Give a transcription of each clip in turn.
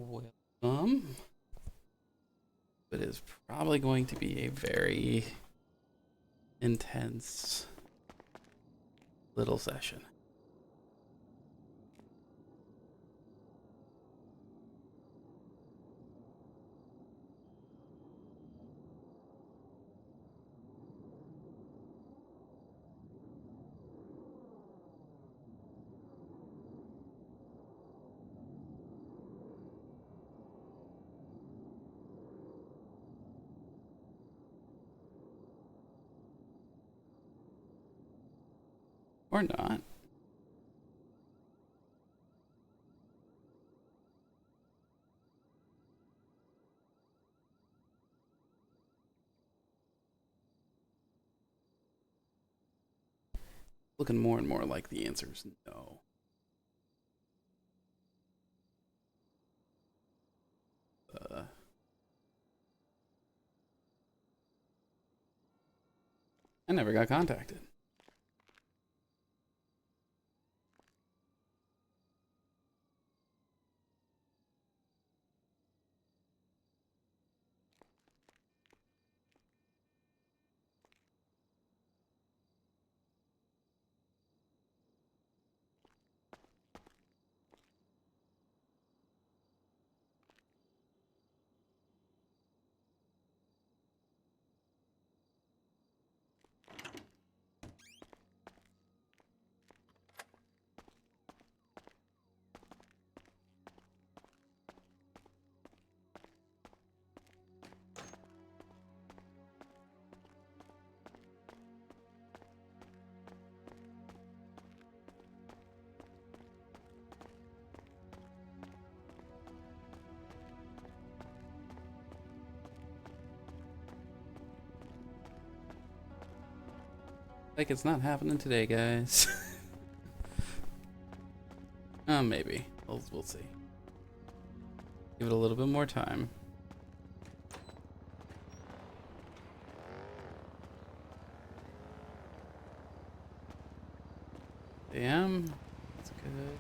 Welcome. It is probably going to be a very intense little session. Or not. Looking more and more like the answer is no. I never got contacted. Like it's not happening today, guys. Maybe. We'll see. Give it a little bit more time. Damn. That's good.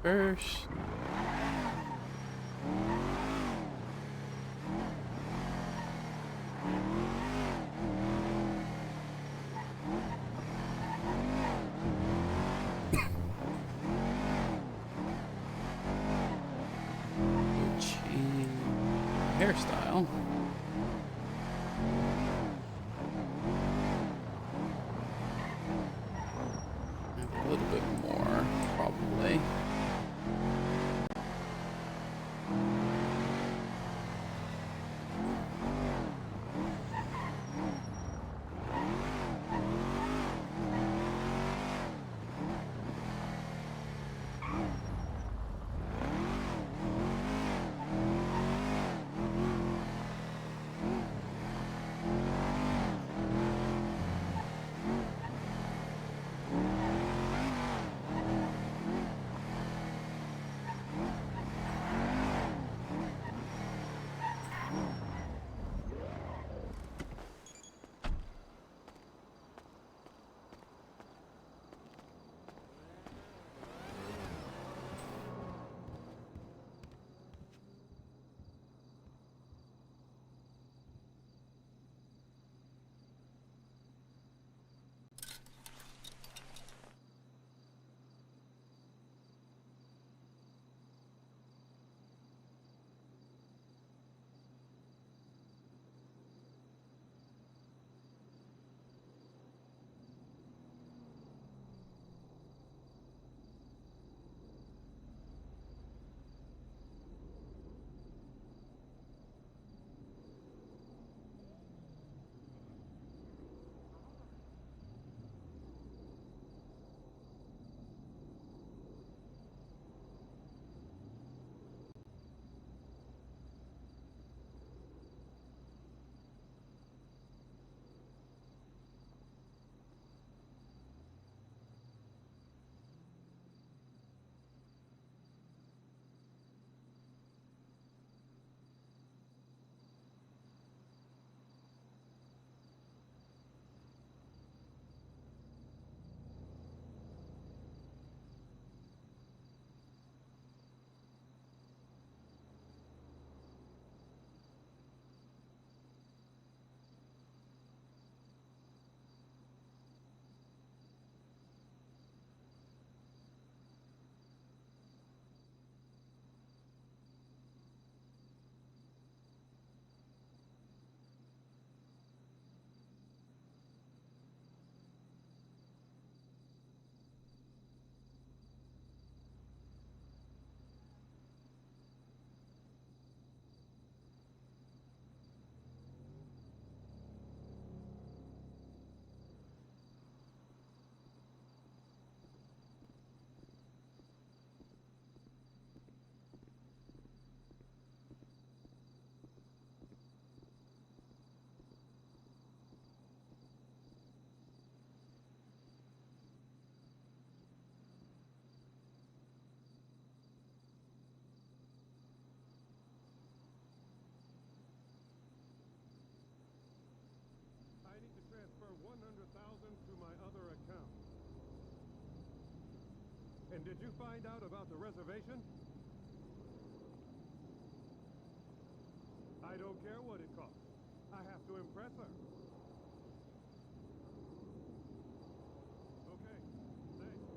First. Change hairstyle. A little bit more, probably. And did you find out about the reservation? I don't care what it costs. I have to impress her. Okay, thanks.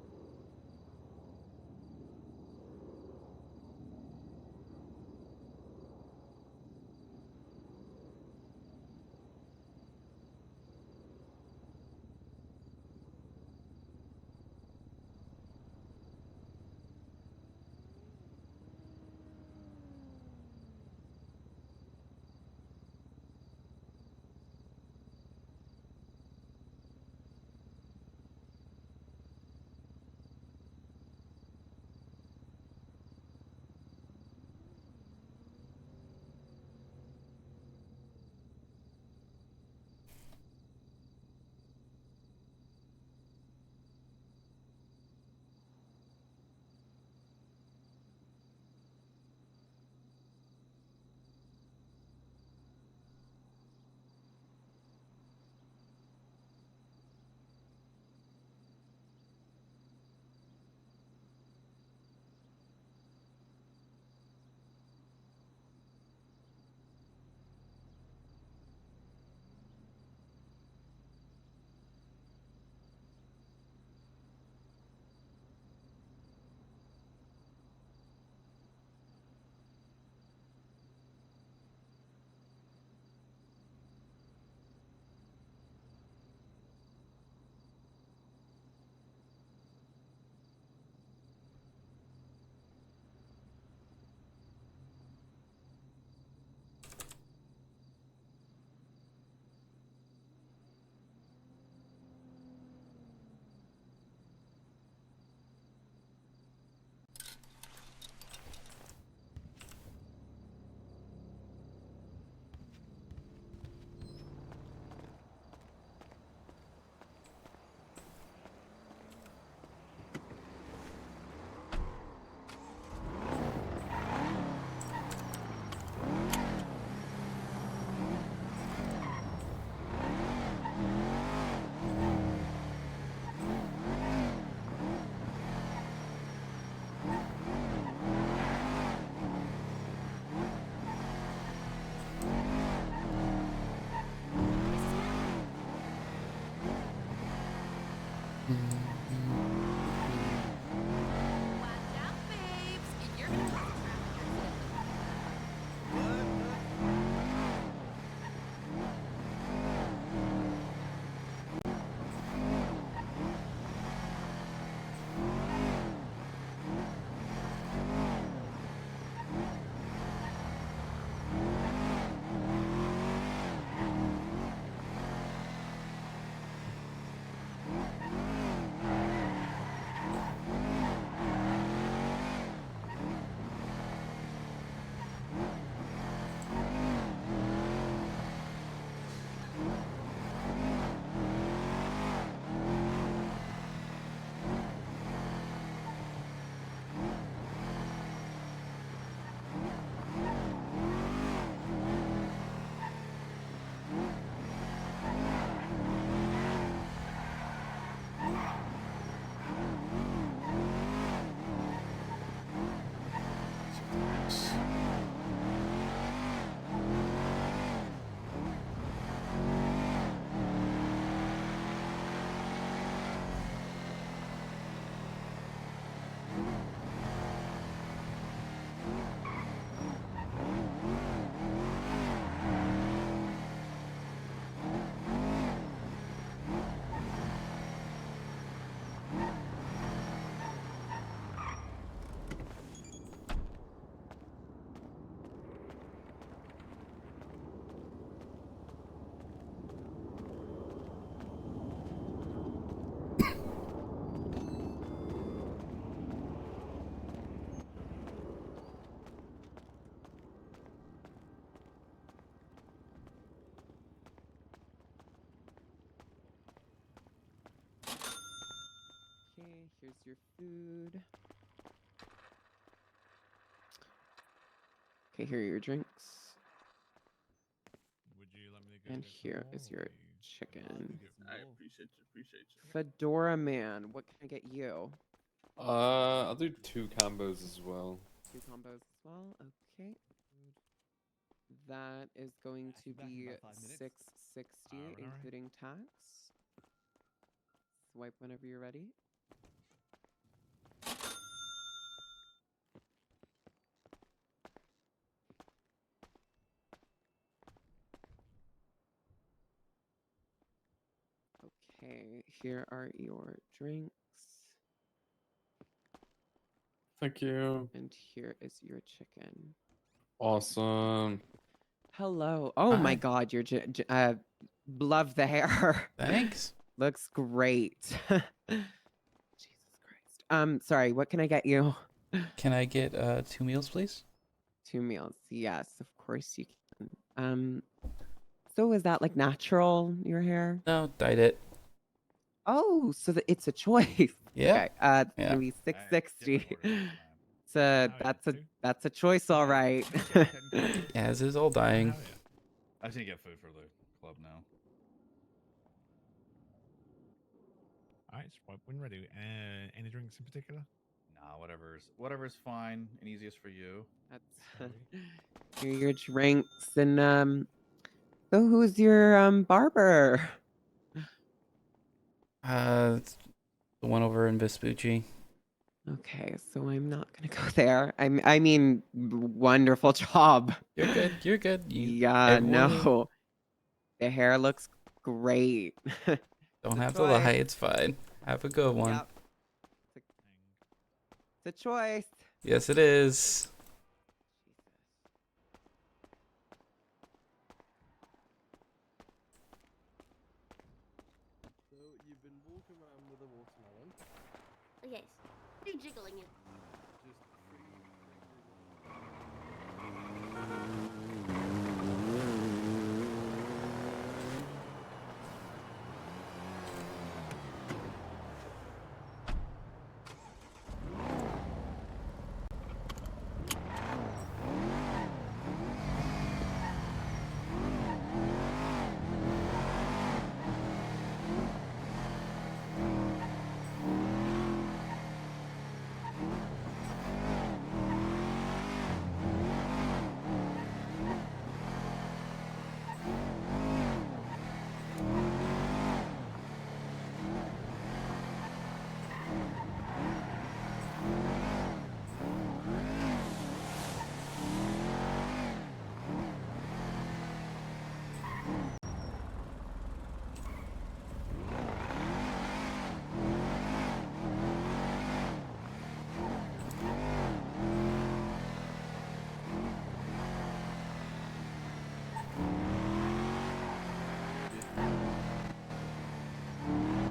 Watch out, babes. You're gonna cause a traffic accident. Okay, here's your food. Okay, here are your drinks. Would you like me to go And get some here more, is or your are you chicken. happy to get I more? appreciate you. Appreciate you. Fedora man, what can I get you? I'll do 2 combos as well. 2 combos as well. Okay. That is going to Back in be about 5 minutes. 660, Alright. including tax. Swipe whenever you're ready. Okay, here are your drinks. Thank you. And here is your chicken. Awesome. Hello. Oh my Hi. god, your love the hair. Thanks. Looks great. Jesus Christ. Sorry, what can I get you? Can I get 2 meals, please? 2 meals. Yes, of course you can. So is that like natural, your hair? No, dyed it. Oh, so it's a choice. Yeah. Okay, it's Yeah. gonna be Different 660. order this time. So Hell yeah, that's a two? that's a choice, all Yeah, right. let's get 10 combos. As is all dying. Hell yeah. I just need to get food for the club now. Alright, swipe when ready. Any drinks in particular? Nah, whatever's fine and easiest for you. That's Sorry. here are your drinks and so who's your barber? It's the one over in Vespucci. Okay, so I'm not gonna go there. I mean, wonderful job. You're good. You're good. Yeah, everyone no, the hair looks great. don't It's a have to lie. choice. It's fine. Have a good one. Yep, it's a choice. Yes, it is. So you've been walking around with a watermelon. Yes. You jiggling it. Just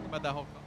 About that whole call.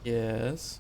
Yes.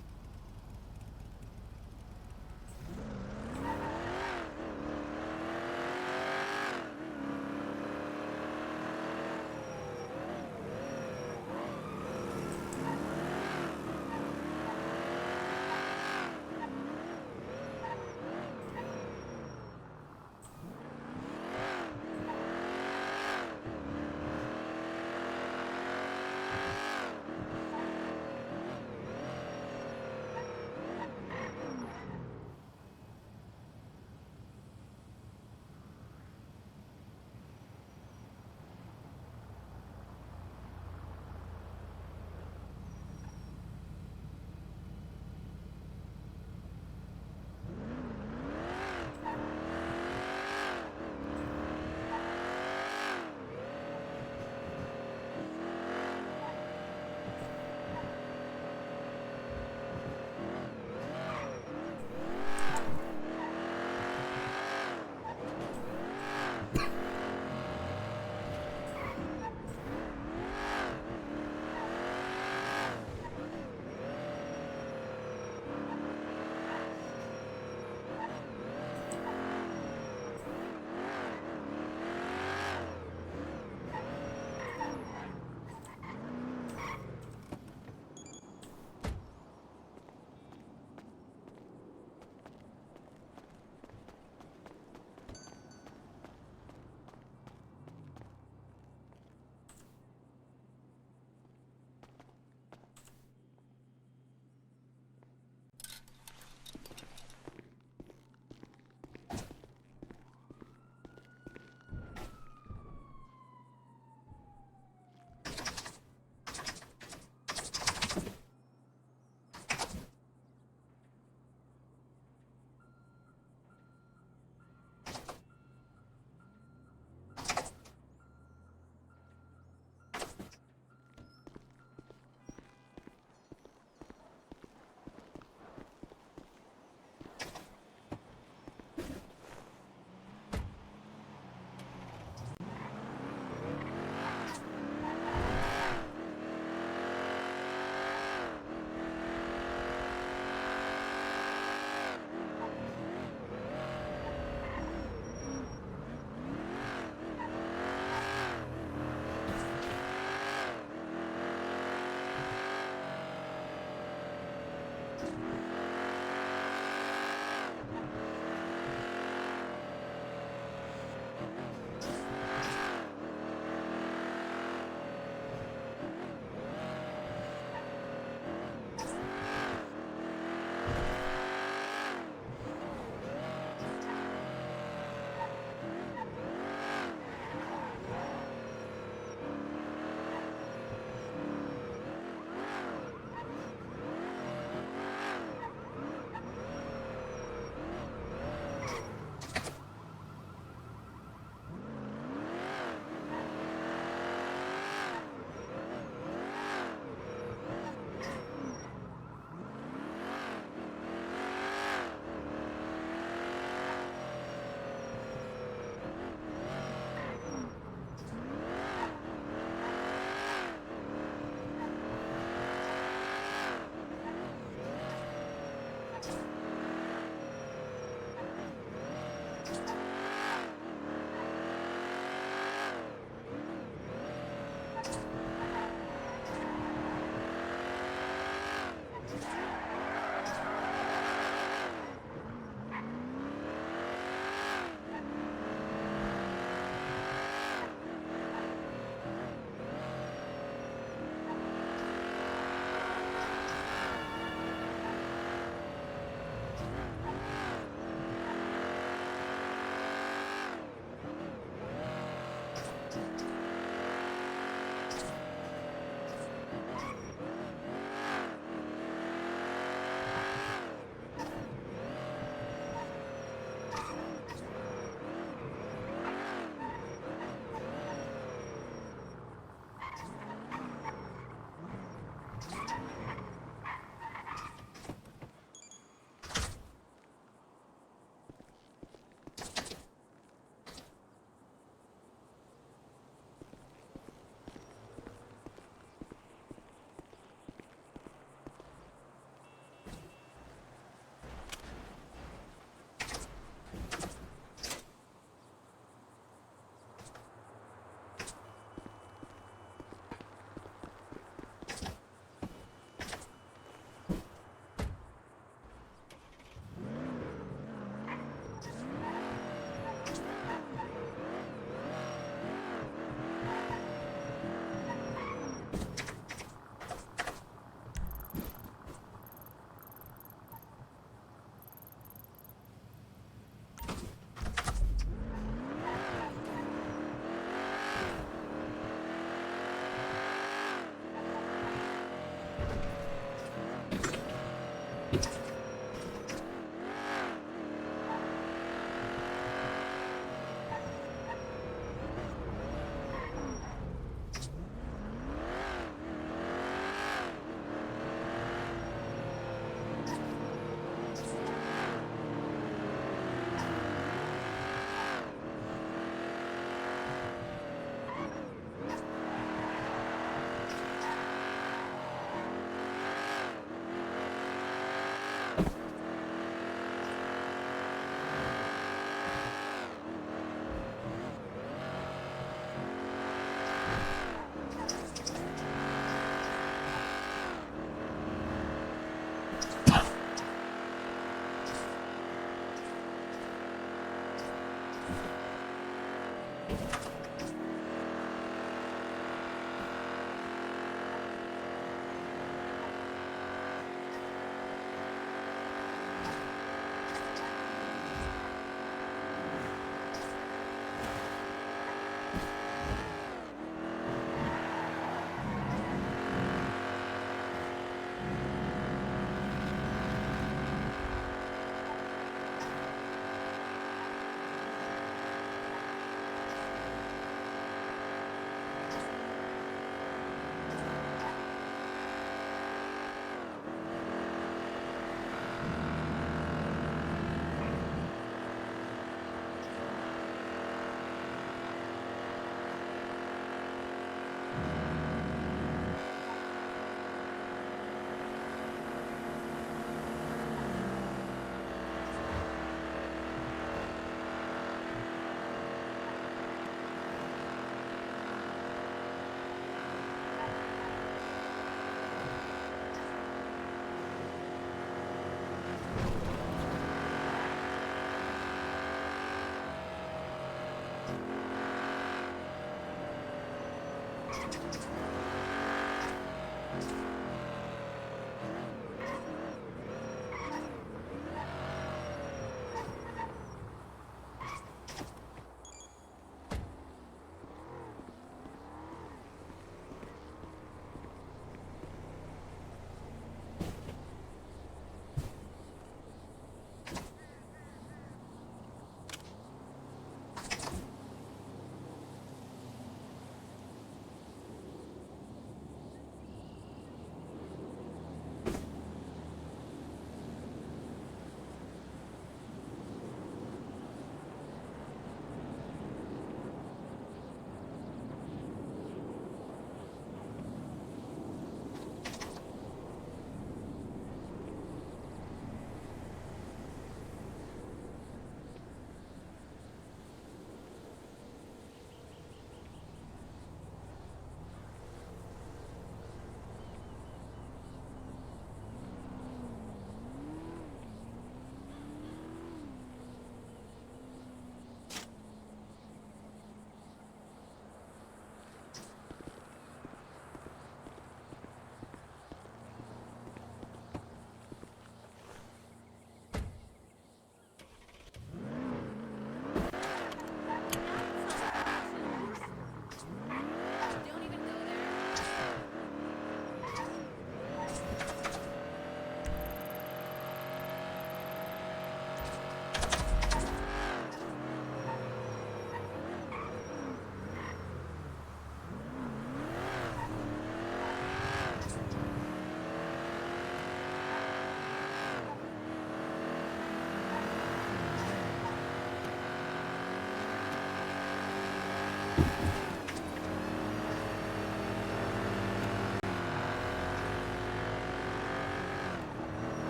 Don't even go there.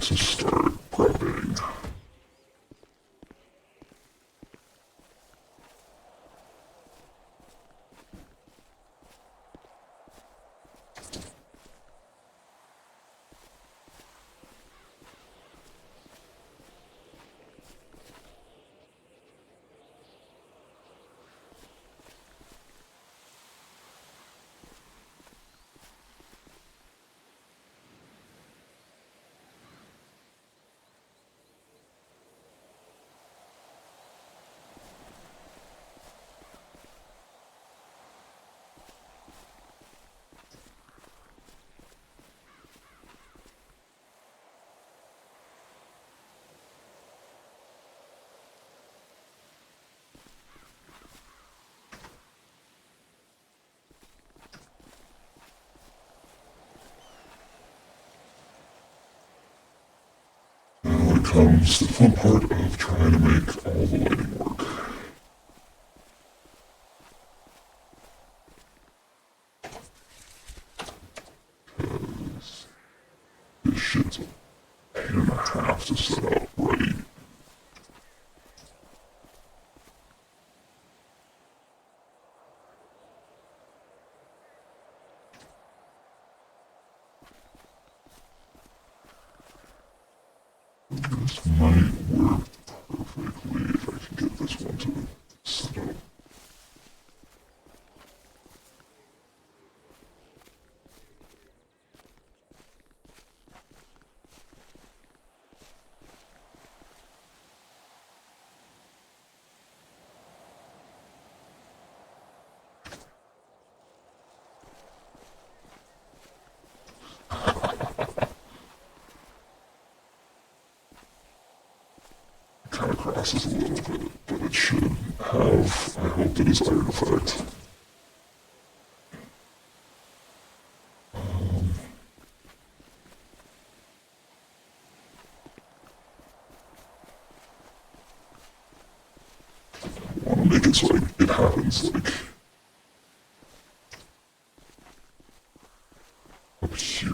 To start prepping. Now comes the fun part of trying to make all the lighting work. Because this shit's a pain and a half to set up right. This might work perfectly if I can get this one to set up. Kind of crosses a little bit, but it should have, I hope, the desired effect. I want to make it so like, it happens like up here.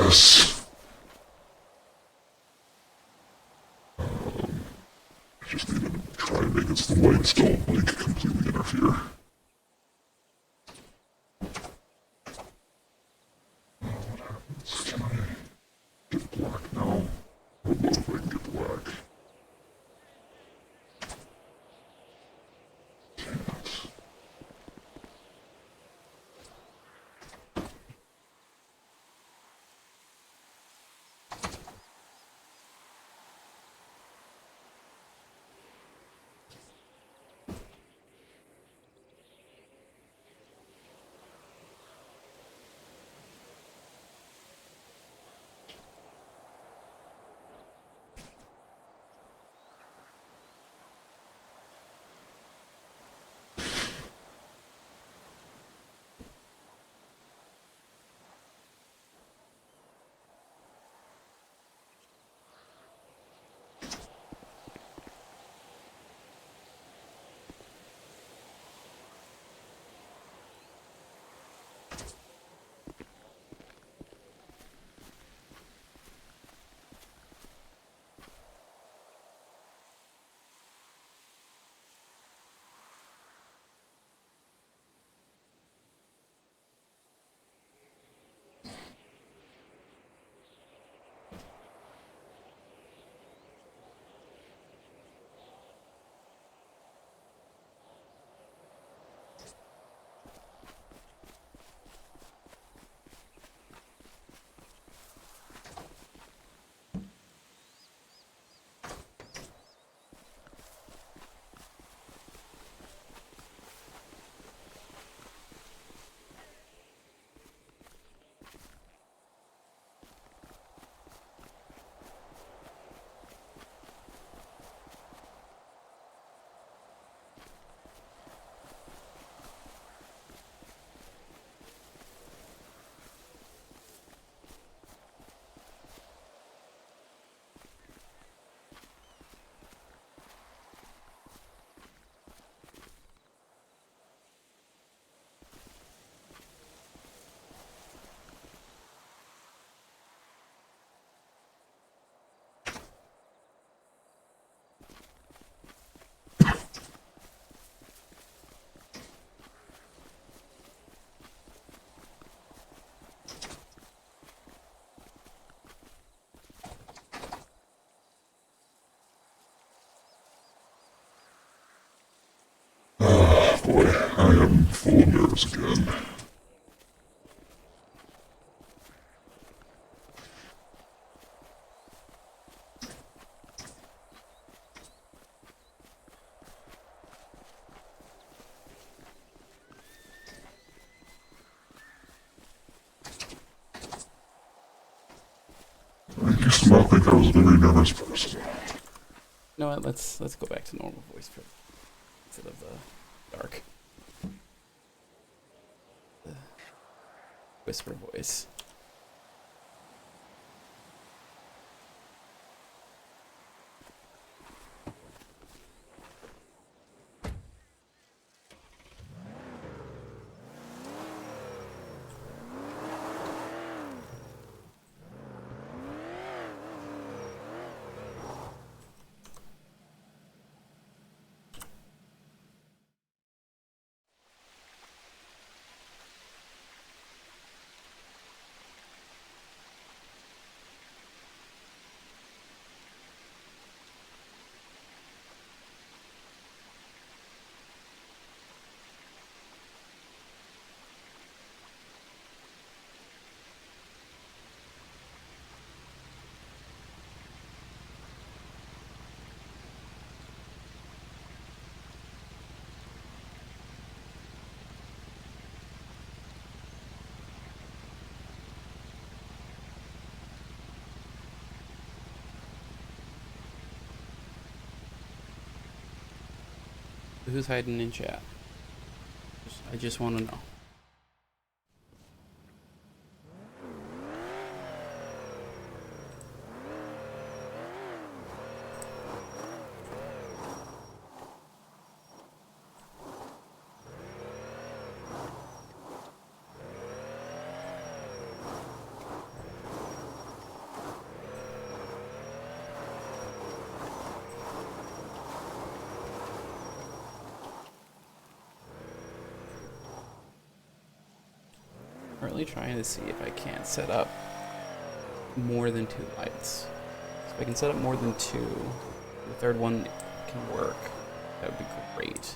guess. I just need to try to make it so the lights don't, like, completely interfere. What happens? Can I get black now? I don't know if I can get black. Can't. Ah, boy, I am full of nerves again. I used to not think I was a very nervous person. You know what? Let's go back to normal voice for instead of the dark. The whisper voice. Who's hiding in chat? I just want to know. really trying to see if I can't set up more than 2 lights. So if I can set up more than 2, the third one can work. That would be great.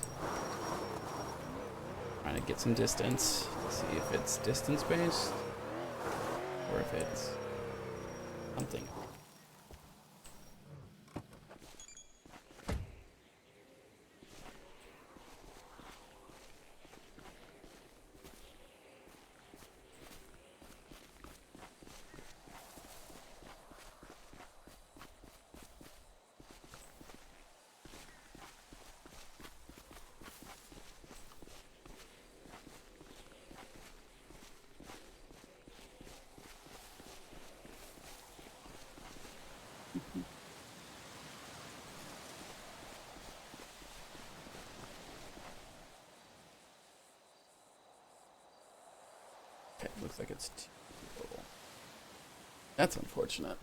Trying to get some distance. See if it's distance based or if it's something. Okay, looks like it's 2 total. That's unfortunate.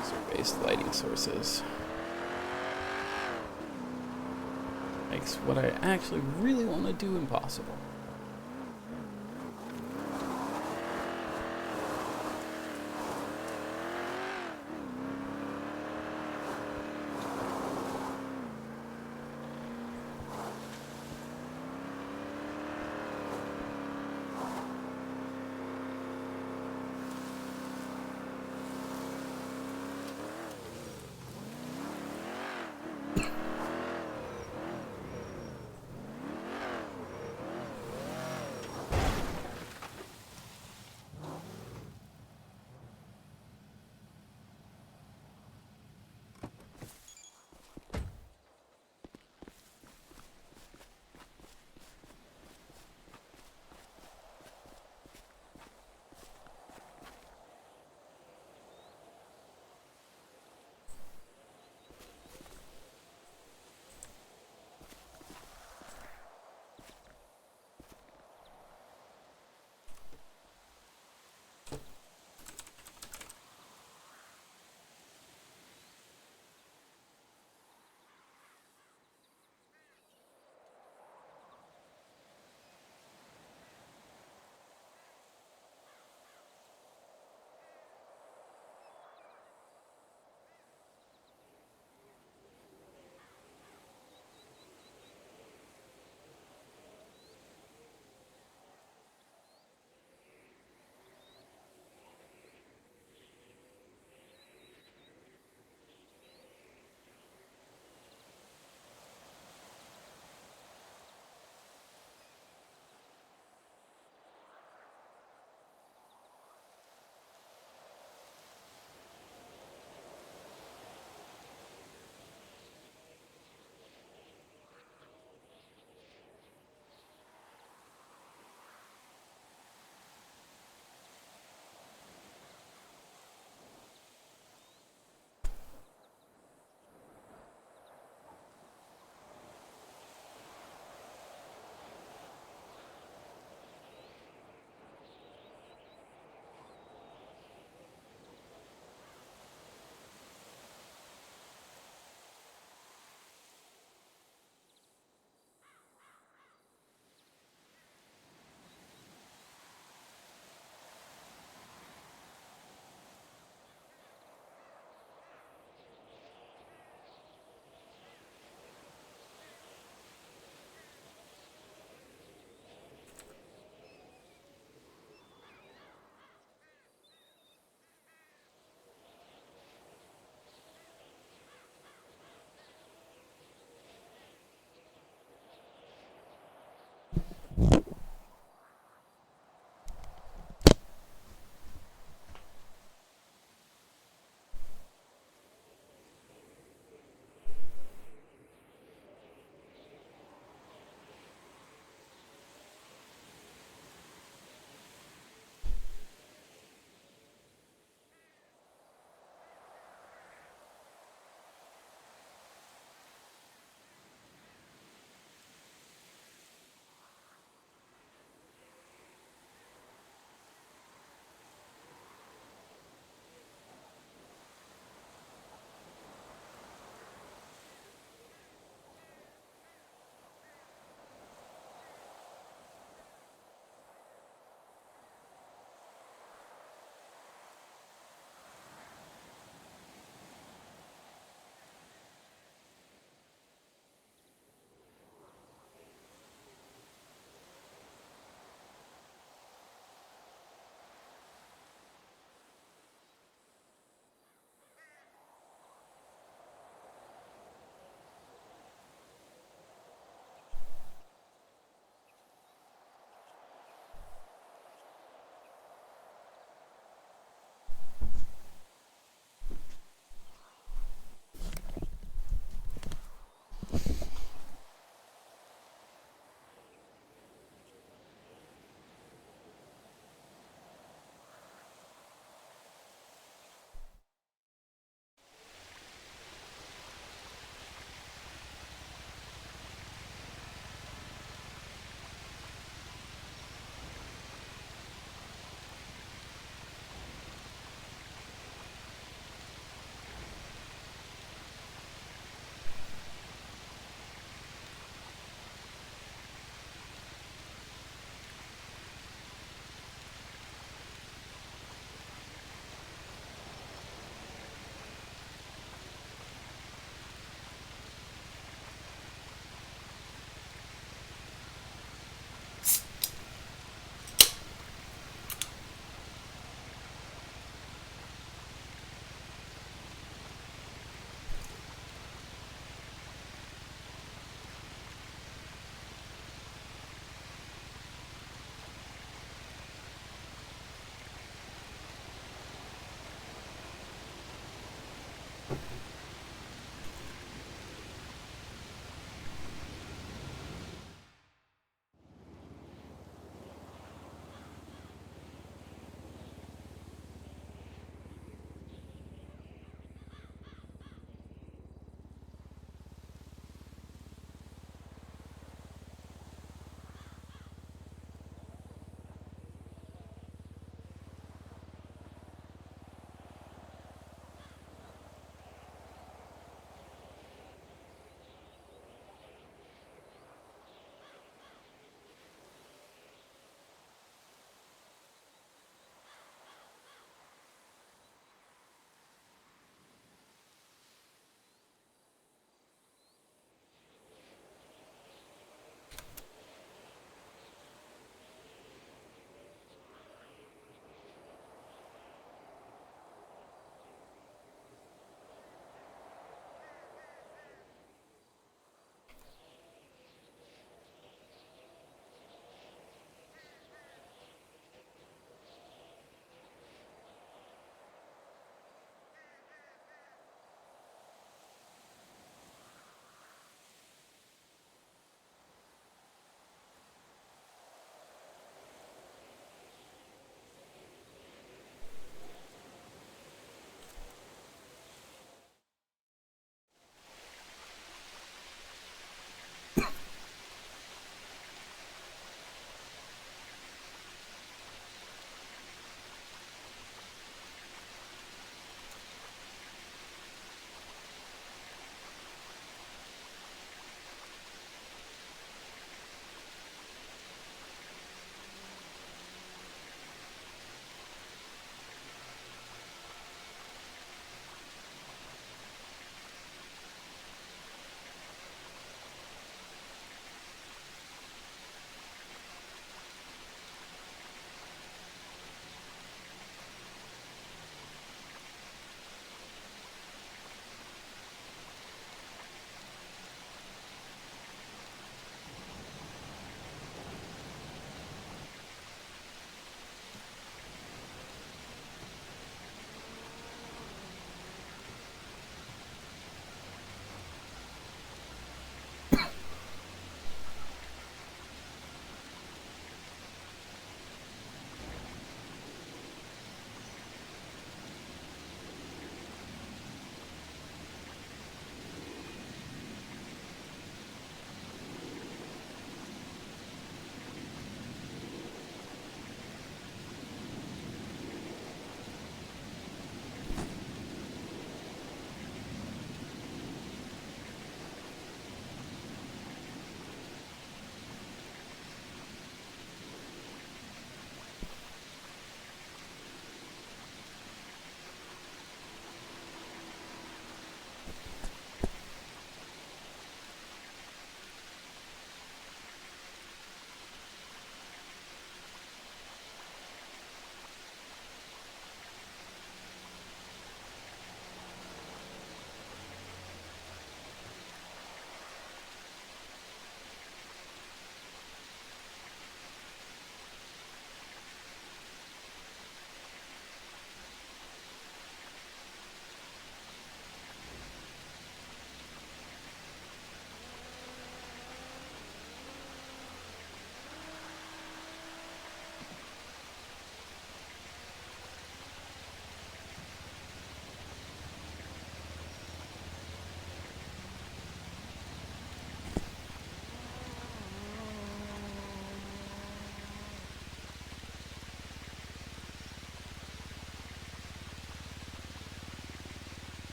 User-based lighting sources makes what I actually really want to do impossible.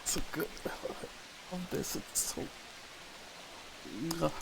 so good. I love this. It's so. Ugh.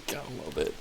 Gotta love it.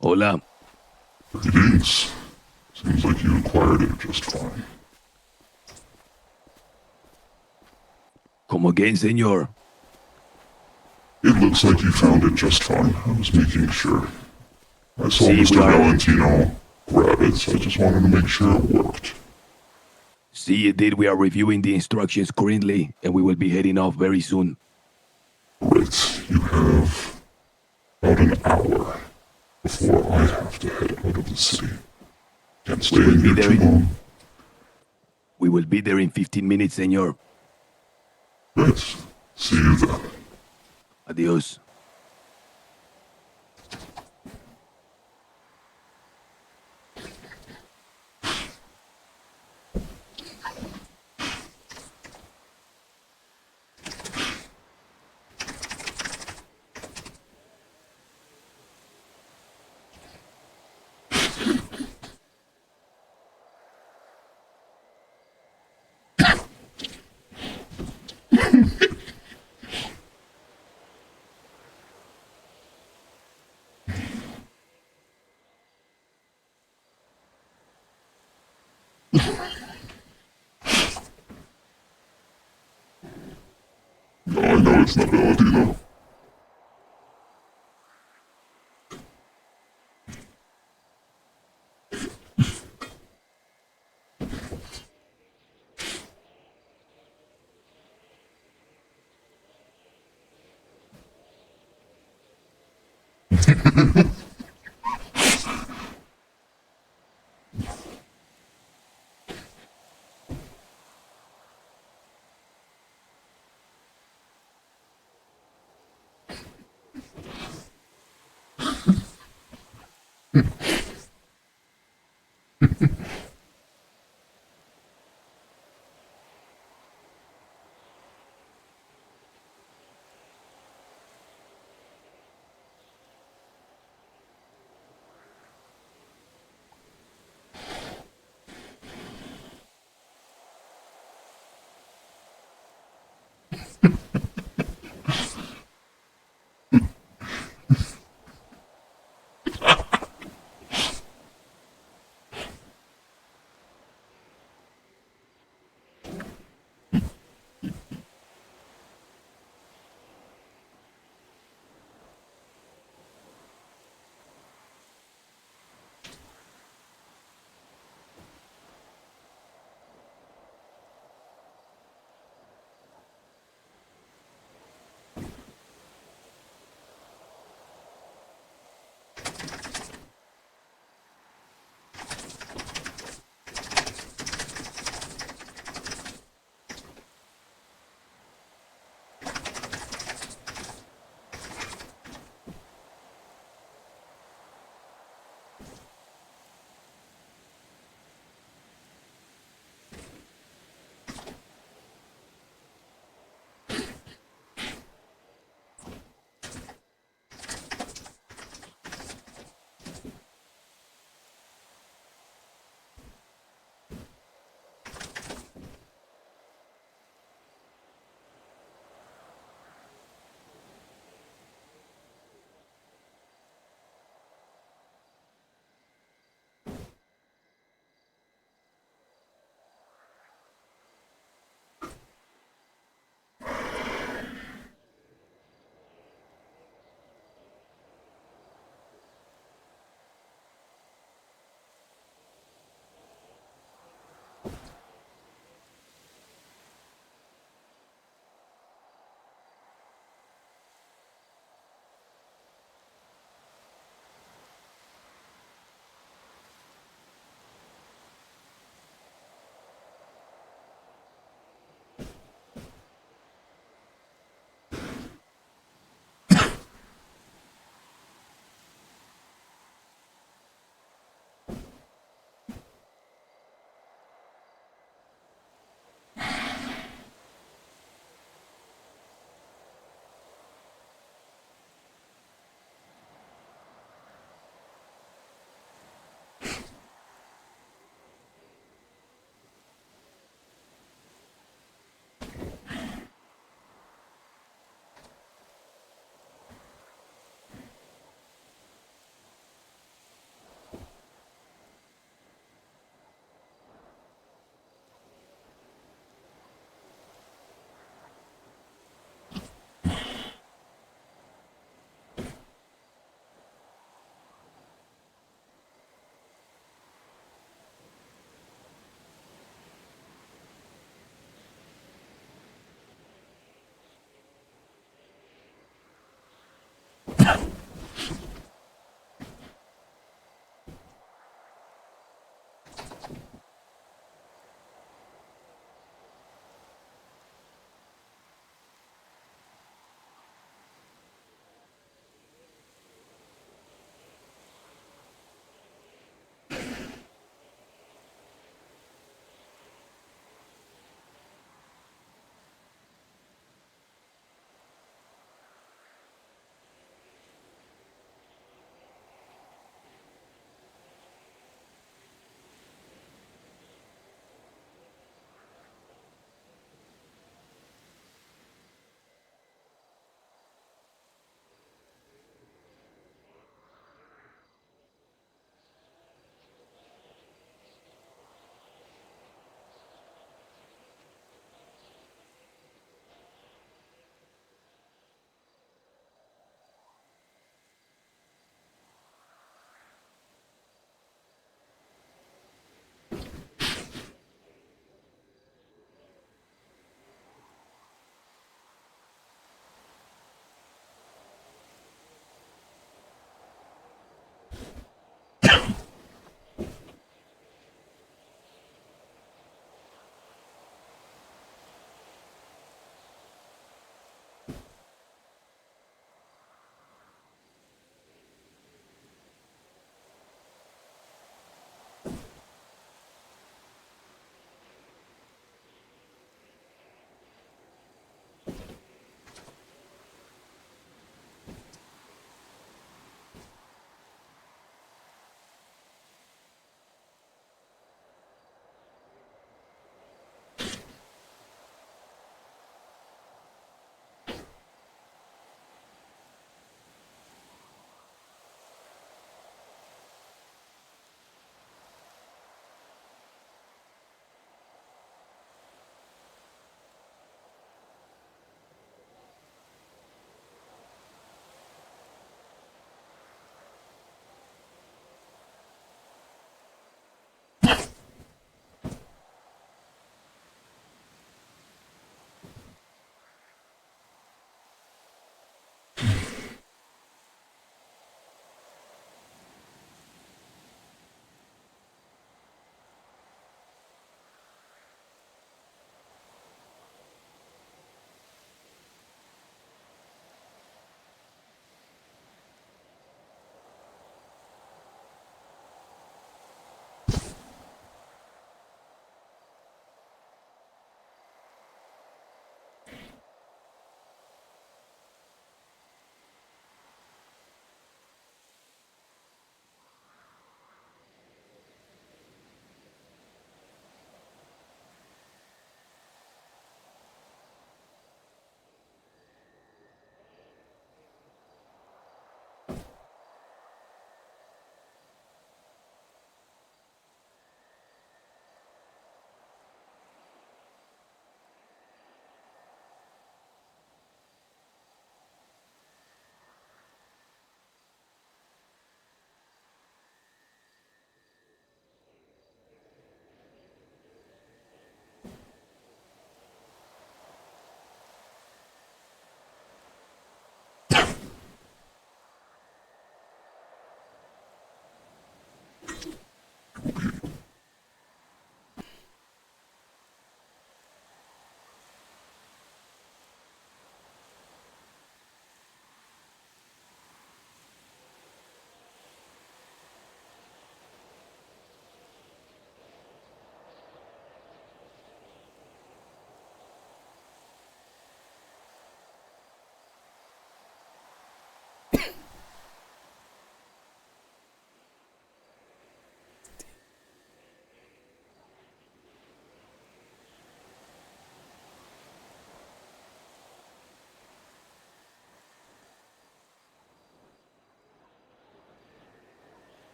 Hola. Greetings. Seems like you acquired it just fine. Come again, senor. It looks like you found it just fine. I was making sure. I saw See, Mr. we are- Valentino grab it, so I just wanted to make sure it worked. See, indeed, we are reviewing the instructions currently, and we will be heading off very soon. Great. You have about an hour before I have to head out of the city. Can't stay will in be here there too in- long. We will be there in 15 minutes, senor. Great. See you then. Adios. No, I know it's not Valentino.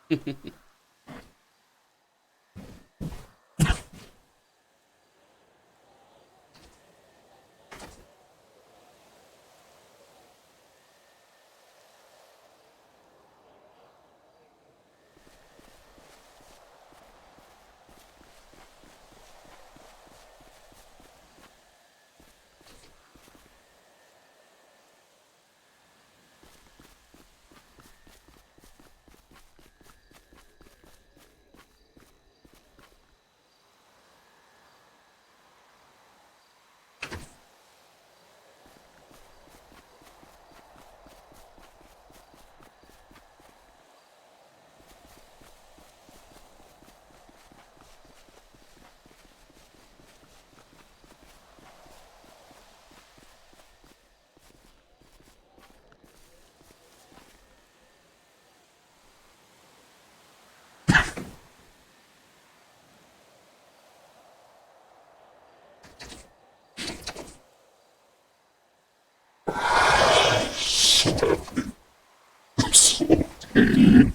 So happy. I'm so happy.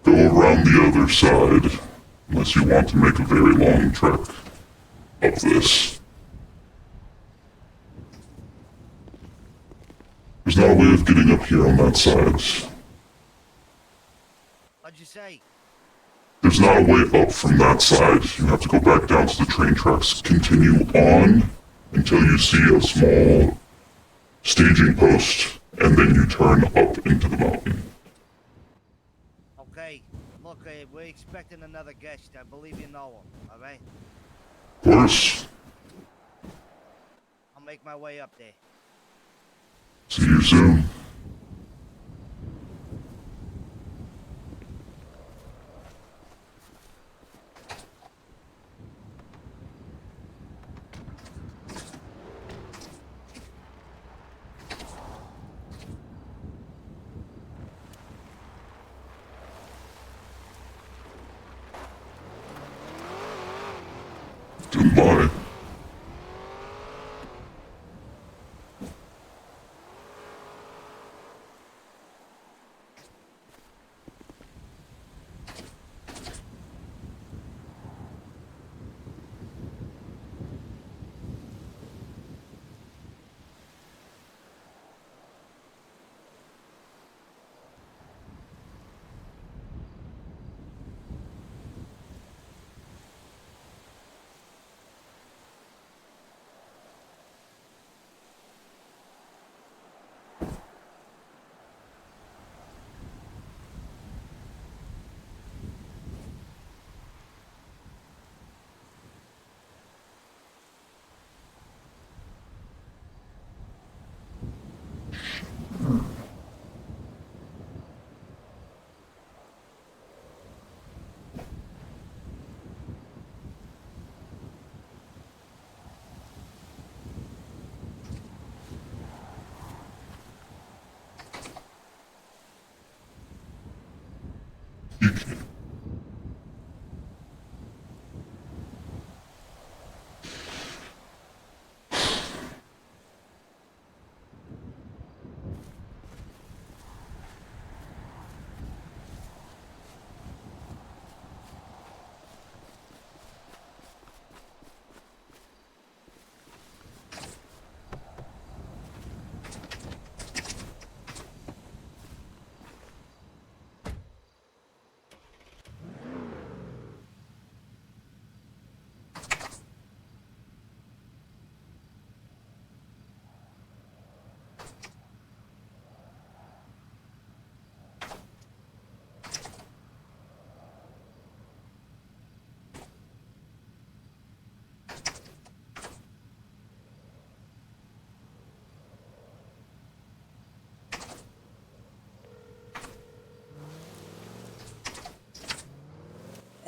Go around the other side, unless you want to make a very long trek up this. There's not a way of getting up here on that side. What'd you say? There's not a way up from that side. You have to go back down to the train tracks. Continue on until you see a small staging post, and then you turn up into the mountain. Okay. Look, we're expecting another guest. I believe you know him, alright? Of course. I'll make my way up there. See you soon. Goodbye.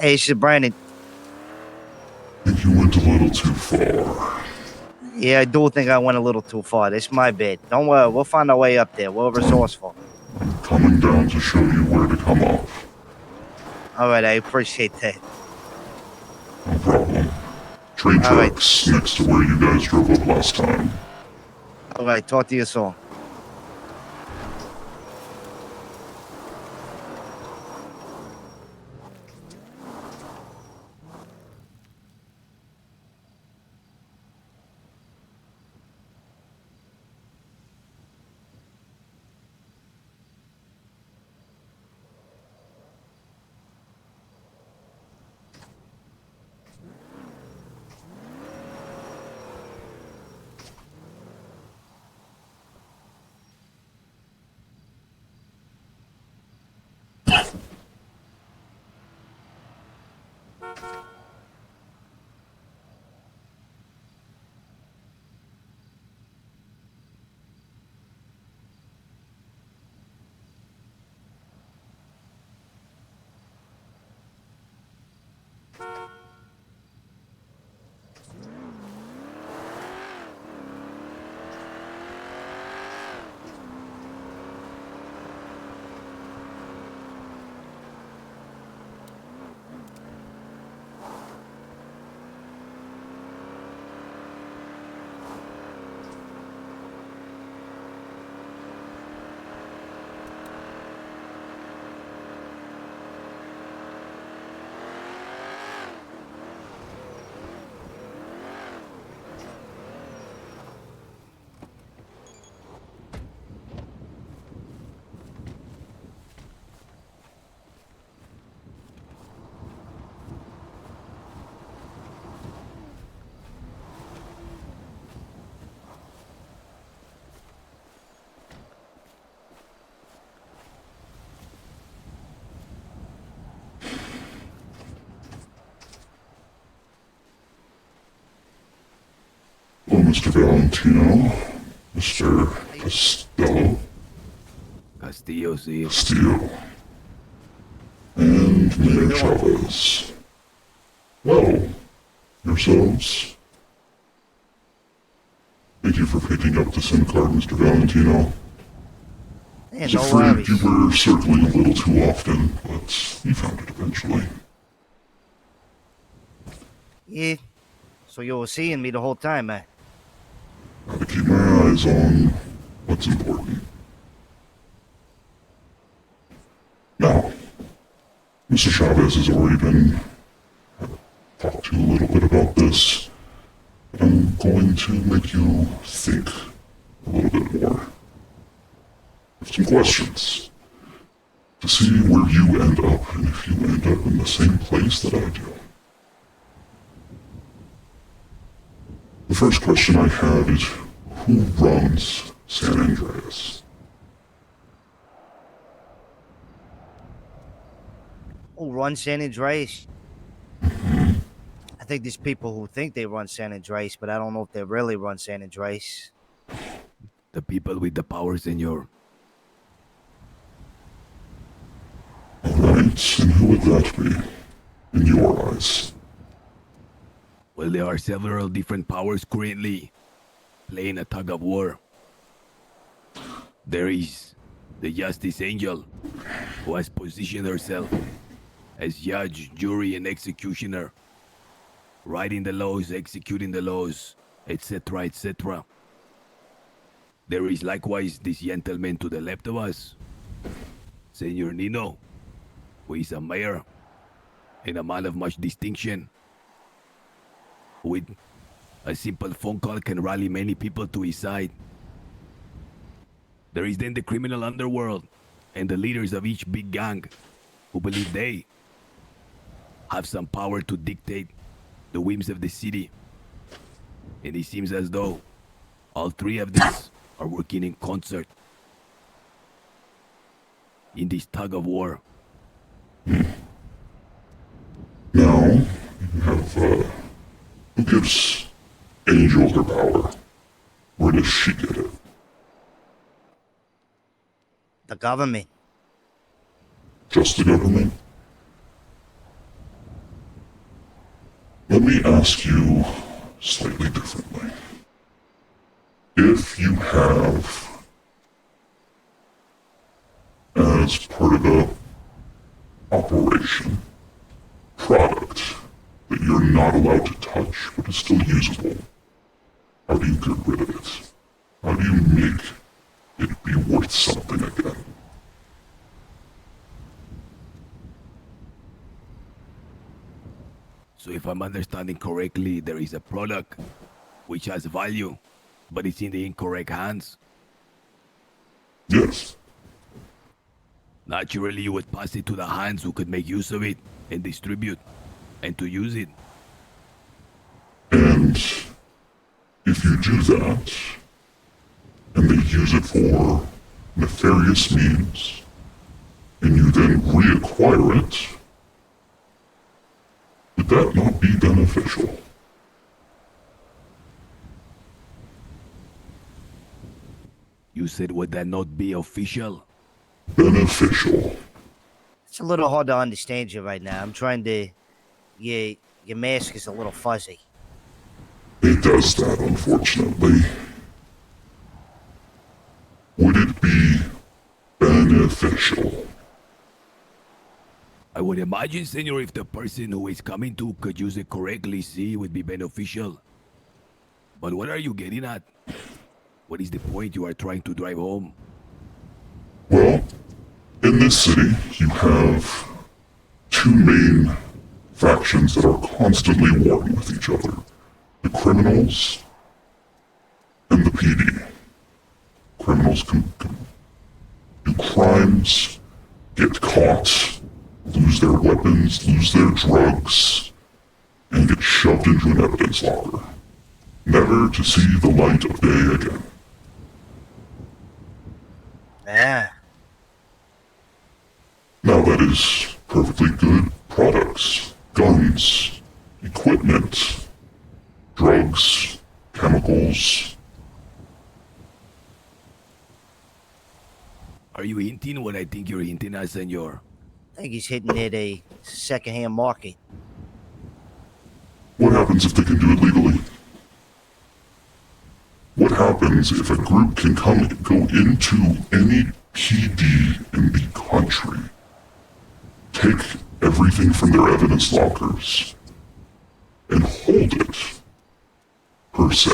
Hey, it's Brandon. I think you went a little too far. Yeah, I do think I went a little too far. That's my bad. Don't worry, we'll find our way up there. We're resourceful. I'm coming down to show you where to come off. Alright, I appreciate that. No problem. Train All right. tracks next to where you guys drove up last time. Alright, talk to you soon. Mr. Valentino, Mr. Castillo, and Mayor Chavez. Well, yourselves. Thank you for picking up the SIM card, Mr. Valentino. Yeah, I was no afraid worries. you were circling a little too often, but we found it eventually. Yeah. So you were seeing me the whole time, eh? Gotta keep my eyes on what's important. Now, Mr. Chavez has already been talked to a little bit about this, but I'm going to make you think a little bit more. Some questions to see where you end up and if you end up in the same place that I do. The first question I have is, who runs San Andreas? Who runs San Andreas? I think there's people who think they run San Andreas, but I don't know if they really run San Andreas. The people with the power, senor. Alright, and who would that be, in your eyes? Well, there are several different powers currently playing a tug of war. There is the Justice Angel, who has positioned herself as judge, jury, and executioner, writing the laws, executing the laws, etc., etc. There is likewise this gentleman to the left of us, Senor Nino, who is a mayor and a man of much distinction. With a simple phone call can rally many people to his side. There is then the criminal underworld and the leaders of each big gang who believe they have some power to dictate the whims of the city. And it seems as though all three of these are working in concert in this tug of war. Now, you have, who gives Angel her power? Where does she get it? The government. Just the government? Let me ask you slightly differently. If you have, as part of the operation, product that you're not allowed to touch but is still usable, how do you get rid of it? How do you make it be worth something again? So if I'm understanding correctly, there is a product which has value, but it's in the incorrect hands. Yes. Naturally, you would pass it to the hands who could make use of it and distribute and to use it. And if you do that, and they use it for nefarious means, and you then reacquire it, would that not be beneficial? You said would that not be official? Beneficial. It's a little hard to understand you right now. I'm trying to... Your mask is a little fuzzy. It does that, unfortunately. Would it be beneficial? I would imagine, senor, if the person who is coming to could use it correctly, see, it would be beneficial. But what are you getting at? What is the point you are trying to drive home? Well, in this city, you have two main factions that are constantly warring with each other. The criminals and the PD. Criminals can do crimes, get caught, lose their weapons, lose their drugs, and get shoved into an evidence locker, never to see the light of day again. Yeah. Now that is perfectly good products, guns, equipment, drugs, chemical chemicals. Are you hinting what I think you're hinting at, senor? I think he's hitting at a secondhand market. What happens if they can do it legally? What happens if a group can go into any PD in the country, take everything from their evidence lockers, and hold it, per se?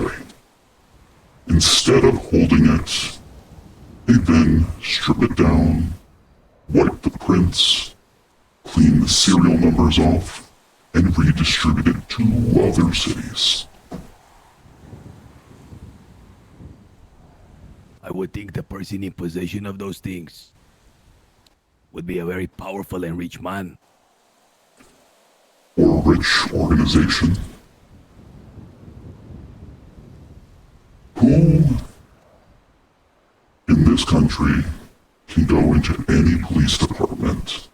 Instead of holding it, they then strip it down, wipe the prints, clean the serial numbers off, and redistribute it to other cities. I would think the person in possession of those things would be a very powerful and rich man. Or a rich organization. Who in this country can go into any police department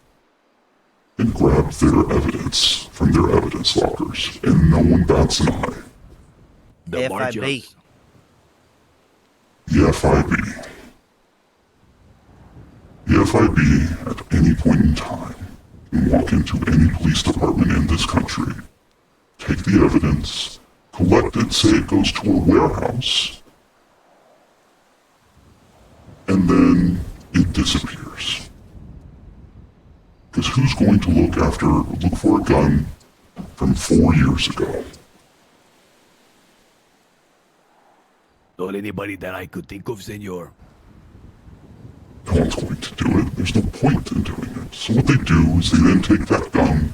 and grab their evidence from their evidence lockers, and no one bats an eye? The FIB. marshals. The FIB. The FIB, at any point in time, can walk into any police department in this country, take the evidence, collect it, say it goes to a warehouse, and then it disappears. Because who's going to look for a gun from 4 years ago? Not anybody that I could think of, senor. No one's going to do it. There's no point in doing it. So what they do is they then take that gun,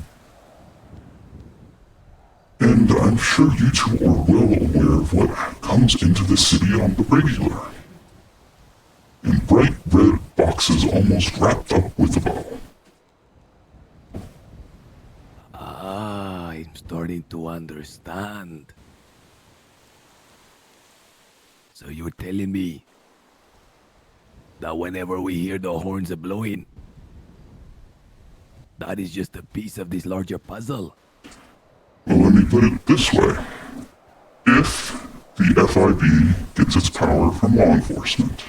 and I'm sure you two are well aware of what comes into the city on the regular. In bright red boxes almost wrapped up with a bow. Ah, I'm starting to understand. So you're telling me that whenever we hear the horns blowing, that is just a piece of this larger puzzle? Well, let me put it this way. If the FIB gets its power from law enforcement,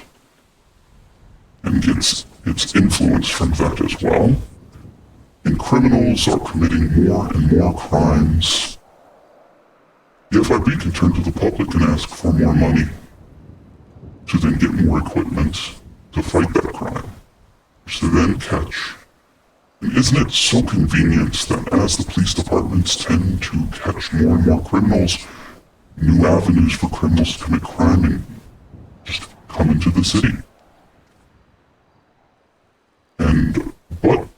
and gets its influence from that as well, and criminals are committing more and more crimes, the FIB can turn to the public and ask for more money to then get more equipment to fight that crime, which they then catch. And isn't it so convenient that as the police departments tend to catch more and more criminals, new avenues for criminals to commit crime and just come into the city? But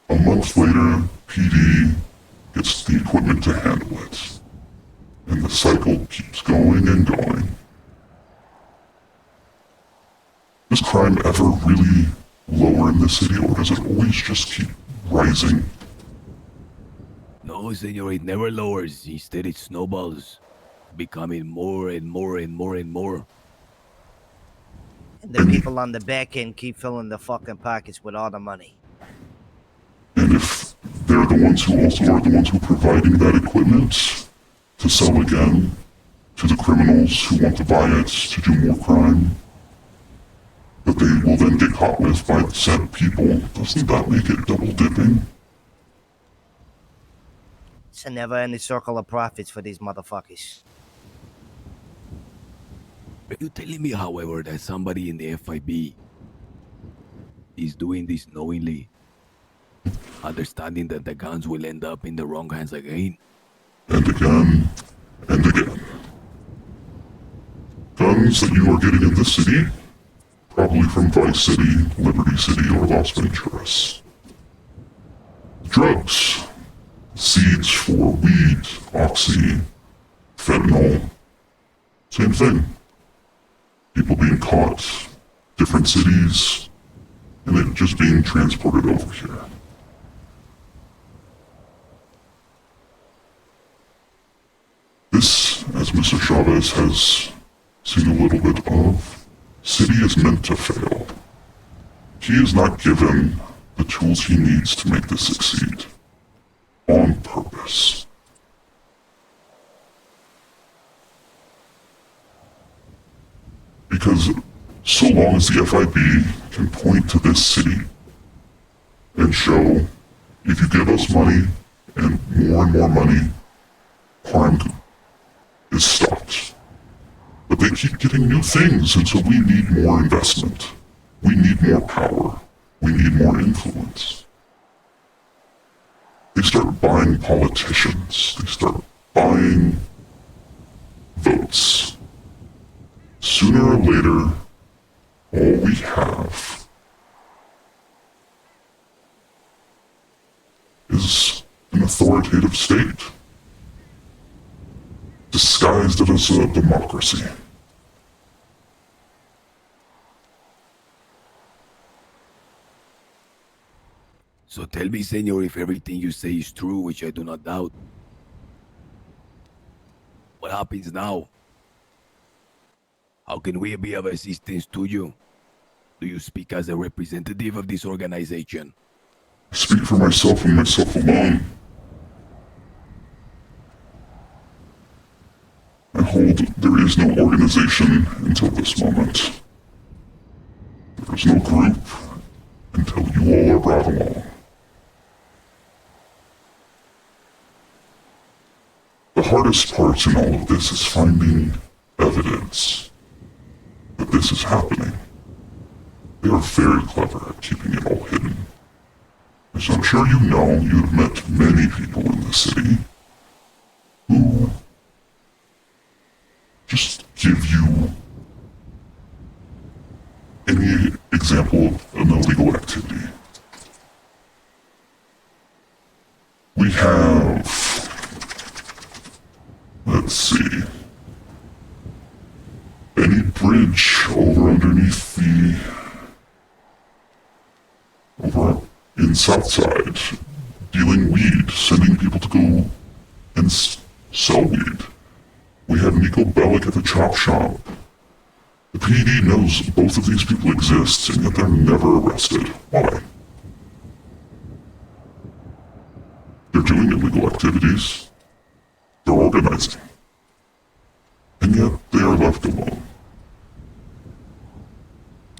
a month later, PD gets the equipment to handle it. And the cycle keeps going and going. Does crime ever really lower in the city, or does it always just keep rising? No, senor, it never lowers. Instead, it snowballs, becoming more and more and more and more. And the people on the back end keep filling the fucking pockets with all the money. And if they're the ones who also are the ones who are providing that equipment to sell again to the criminals who want to buy it to do more crime, that they will then get caught with by said people, doesn't that make it double dipping? It's a never-ending circle of profits for these motherfuckers. Are you telling me, however, that somebody in the FIB is doing this knowingly, understanding that the guns will end up in the wrong hands again? And again, and again. Guns that you are getting in this city, probably from Vice City, Liberty City, or Las Venturas. Drugs. Seeds for weed, oxy, fentanyl. Same thing. People being caught, different cities, and it just being transported over here. This, as Mr. Chavez has seen a little bit of, city is meant to fail. He is not given the tools he needs to make this succeed. On purpose. Because so long as the FIB can point to this city and show, if you give us money and more money, crime is stopped. But they keep getting new things, and so we need more investment. We need more power. We need more influence. They start buying politicians. They start buying votes. Sooner or later, all we have is an authoritative state, disguised as a democracy. So tell me, senor, if everything you say is true, which I do not doubt. What happens now? How can we be of assistance to you? Do you speak as a representative of this organization? I speak for myself and myself alone. I hold there is no organization until this moment. There is no group until you all are brought along. The hardest part in all of this is finding evidence that this is happening. They are very clever at keeping it all hidden. As I'm sure you know, you have met many people in the city who just give you any example of an illegal activity. We have, let's see, any bridge over underneath over in Southside, dealing weed, sending people to go and sell weed. We have Nico Bellic at the chop shop. The PD knows both of these people exist, and yet they're never arrested. Why? They're doing illegal activities. They're organizing. And yet they are left alone.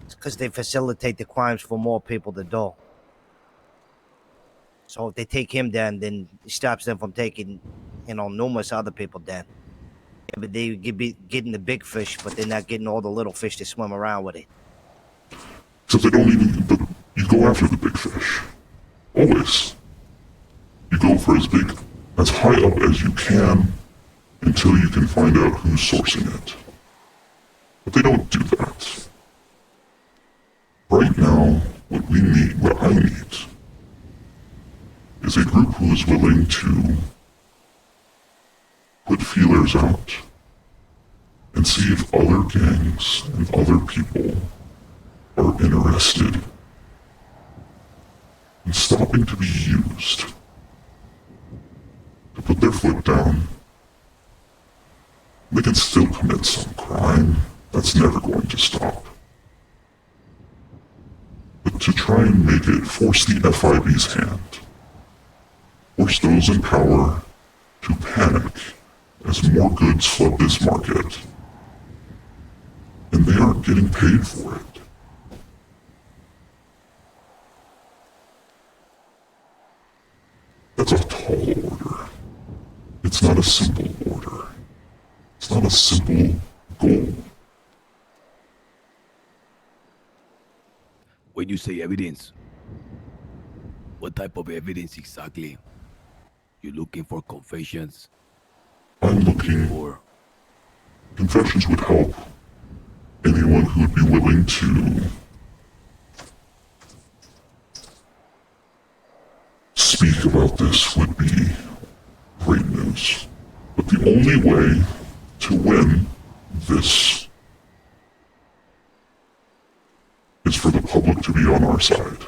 It's because they facilitate the crimes for more people to do. So if they take him down, then it stops them from taking, numerous other people down. Yeah, but they could be getting the big fish, but they're not getting all the little fish to swim around with it. Except they don't even, but you go after the big fish. Always. You go for as high up as you can, until you can find out who's sourcing it. But they don't do that. Right now, what I need, is a group who is willing to put feelers out and see if other gangs and other people are interested in stopping to be used to put their foot down. They can still commit some crime. That's never going to stop. But to try and force the FIB's hand, force those in power to panic as more goods flood this market, and they aren't getting paid for it. That's a tall order. It's not a simple order. It's not a simple goal. When you say evidence, what type of evidence exactly? You looking for confessions? I'm looking for... Confessions would help. Anyone who would be willing to speak about this would be great news. But the only way to win this is for the public to be on our side.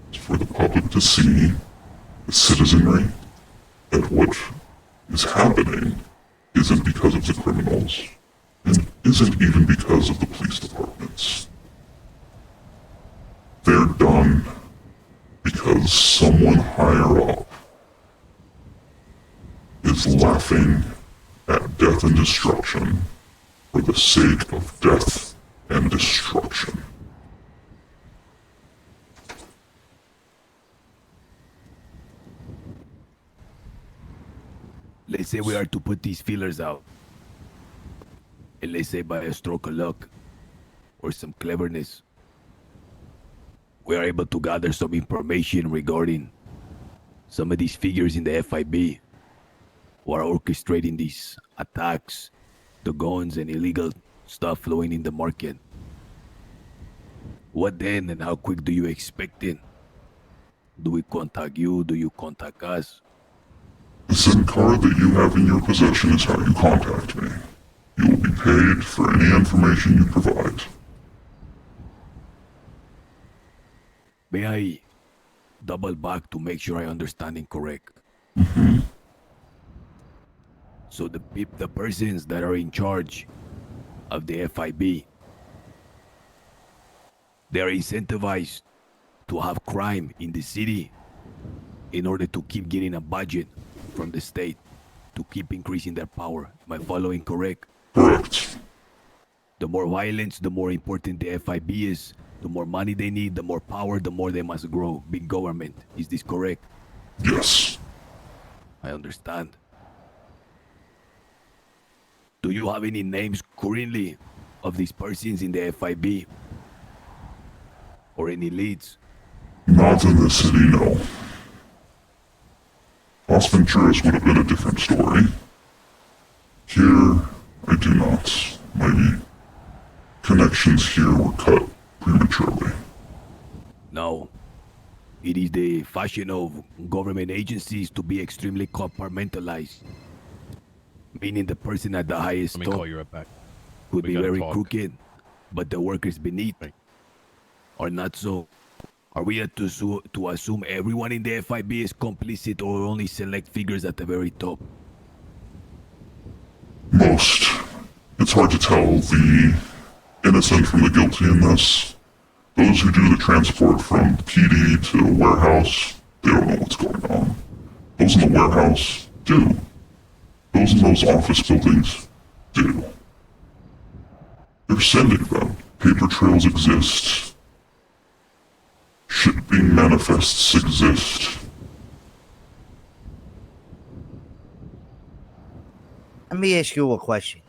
It's for the public to see the citizenry that what is happening isn't because of the criminals, and isn't even because of the police departments. They're done because someone higher up is laughing at death and destruction for the sake of death and destruction. Let's say we are to put these feelers out. And let's say by a stroke of luck or some cleverness, we are able to gather some information regarding some of these figures in the FIB who are orchestrating these attacks, the guns and illegal stuff flowing in the market. What then and how quick do you expect it? Do we contact you? Do you contact us? The SIM card that you have in your possession is how you contact me. You will be paid for any information you provide. May I double back to make sure I understanding correct? So the persons that are in charge of the FIB, they are incentivized to have crime in the city in order to keep getting a budget from the state to keep increasing their power. Am I following correct? Correct. The more violence, the more important the FIB is. The more money they need, the more power, the more they must grow. Big government. Is this correct? Yes. I understand. Do you have any names currently of these persons in the FIB? Or any leads? Not in this city, no. Las Venturas would have been a different story. Here, I do not. My connections here were cut prematurely. No. It is the fashion of government agencies to be extremely compartmentalized. Meaning the person at the highest Let me top call you right back. could We be gotta very talk. crooked, but the workers beneath are not so. Are we to assume everyone in the FIB is complicit or only select figures at the very top? Most. It's hard to tell the innocent from the guilty in this. Those who do the transport from PD to the warehouse, they don't know what's going on. Those in the warehouse do. Those in those office buildings do. They're sending them. Paper trails exist. Shipping manifests exist. Let me ask you a question.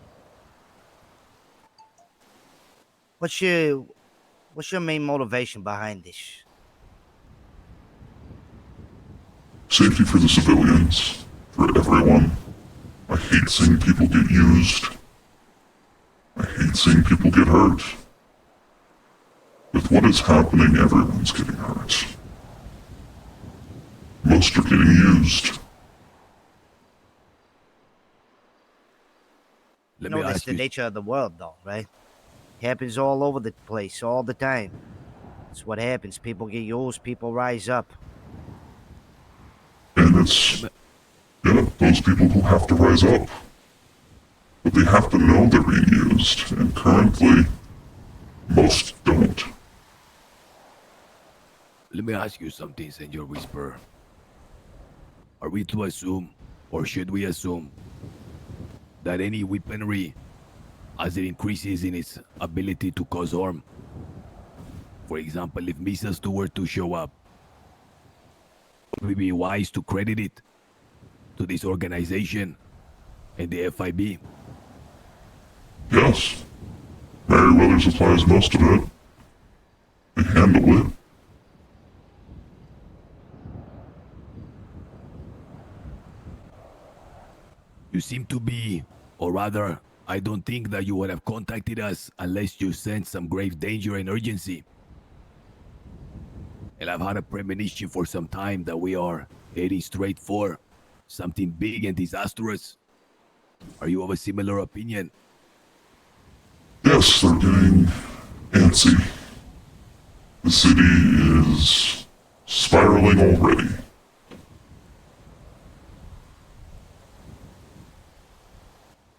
What's your main motivation behind this? Safety for the civilians, for everyone. I hate seeing people get used. I hate seeing people get hurt. With what is happening, everyone's getting hurt. Most are getting used. You know, that's the nature of the world, though, right? Happens all over the place, all the time. That's what happens. People get used, people rise up. And it's, yeah, those people who have to rise up. But they have to know they're being used, and currently, most don't. Let me ask you something, Senor Whisperer. Are we to assume, or should we assume, that any weaponry, as it increases in its ability to cause harm, for example, if missiles were to show up, would we be wise to credit it to this organization and the FIB? Yes. Merriweather supplies most of it. They handle it. You seem to be, or rather, I don't think that you would have contacted us unless you sensed some grave danger and urgency. And I've had a premonition for some time that we are heading straight for something big and disastrous. Are you of a similar opinion? Yes, they're getting antsy. The city is spiraling already.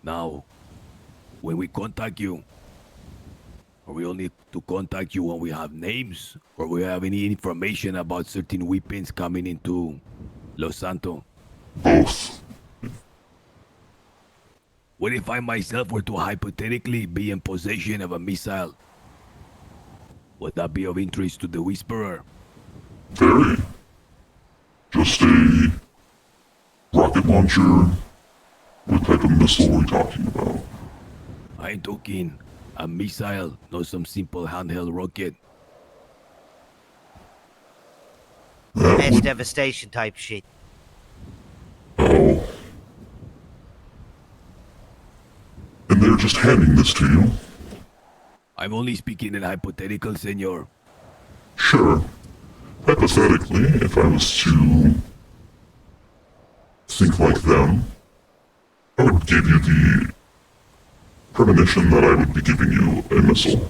Now, when we contact you, are we only to contact you when we have names, or we have any information about certain weapons coming into Los Santos? Both. What if I myself were to hypothetically be in possession of a missile? Would that be of interest to the Whisperer? Very. Just a rocket launcher. What type of missile are we talking about? I'm talking a missile, not some simple handheld rocket. That Mass would... devastation type shit. Oh. And they're just handing this to you? I'm only speaking in hypothetical, senor. Sure. Hypothetically, if I was to think like them, I would give you the premonition that I would be giving you a missile,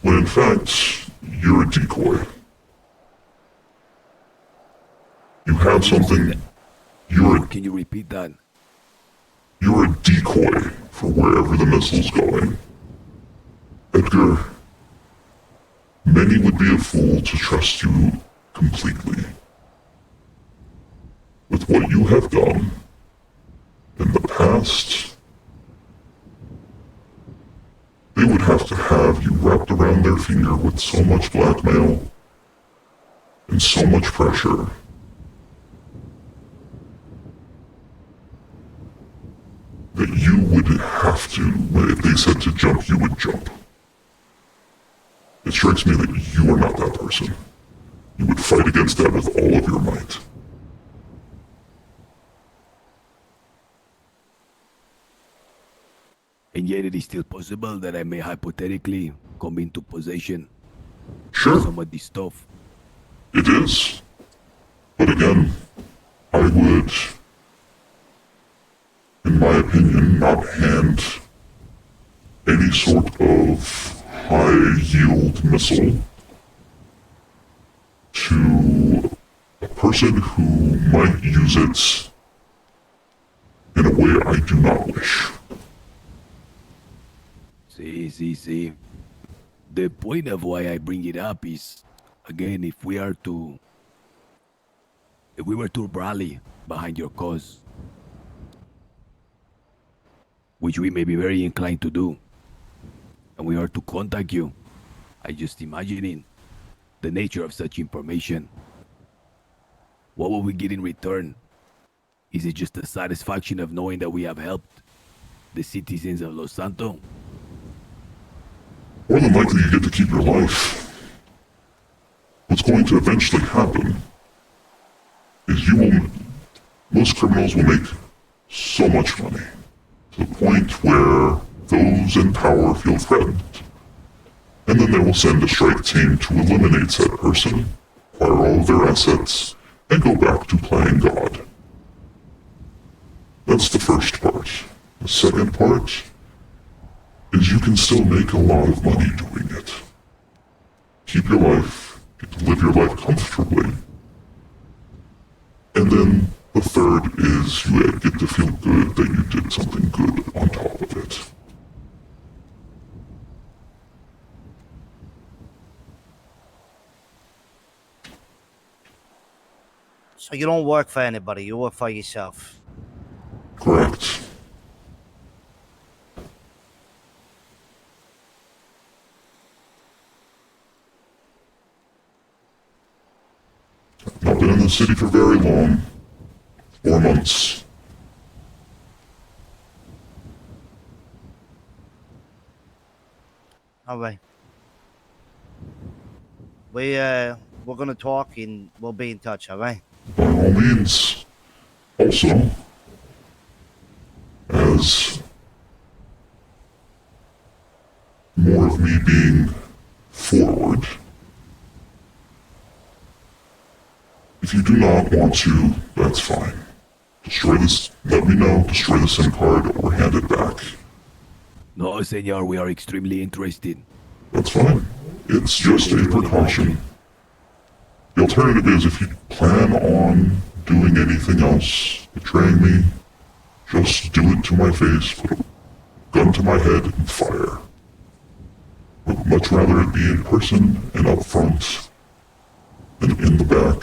when in fact, you're a decoy. You have something... Can you repeat that? You're a decoy for wherever the missile's going. Edgar, many would be a fool to trust you completely. With what you have done in the past, they would have to have you wrapped around their finger with so much blackmail and so much pressure. That you would have to, if they said to jump, you would jump. It strikes me that you are not that person. You would fight against that with all of your might. And yet it is still possible that I may hypothetically come into possession Sure. of some of this stuff. It is. But again, I would, in my opinion, not hand any sort of high-yield missile to a person who might use it in a way I do not wish. See. The point of why I bring it up is, again, if we were to rally behind your cause, which we may be very inclined to do, and we are to contact you, I just imagining the nature of such information. What will we get in return? Is it just the satisfaction of knowing that we have helped the citizens of Los Santos? More than likely you get to keep your life. What's going to eventually happen is most criminals will make so much money to the point where those in power feel threatened. And then they will send a strike team to eliminate said person, acquire all of their assets, and go back to playing God. That's the first part. The second part is you can still make a lot of money doing it. Keep your life, get to live your life comfortably. And then the third is you get to feel good that you did something good on top of it. So you don't work for anybody, you work for yourself. Correct. I've not been in the city for very long. 4 months. Alright. We're gonna talk and we'll be in touch, alright? By all means. Also, as more of me being forward, if you do not want to, that's fine. Destroy this, let me know, destroy the SIM card or hand it back. No, senor, we are extremely interested. That's fine. It's just a precaution. The alternative is if you plan on doing anything else, betraying me, just do it to my face, put a gun to my head, and fire. I would much rather it be in person and up front than in the back.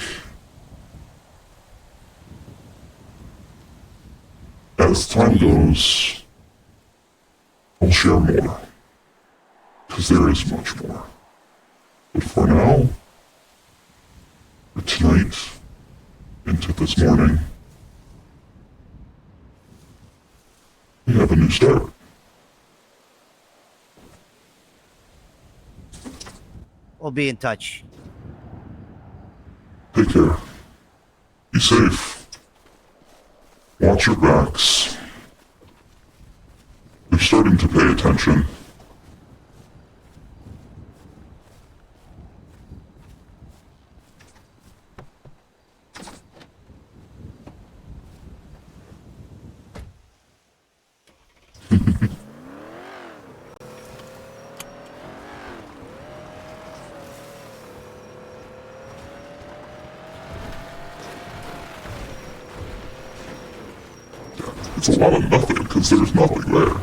As time goes, I'll share more. Because there is much more. But for now, for tonight, into this morning, we have a new start. We'll be in touch. Take care. Be safe. Watch your backs. They're starting to pay attention. It's a lot of nothing because there's nothing there.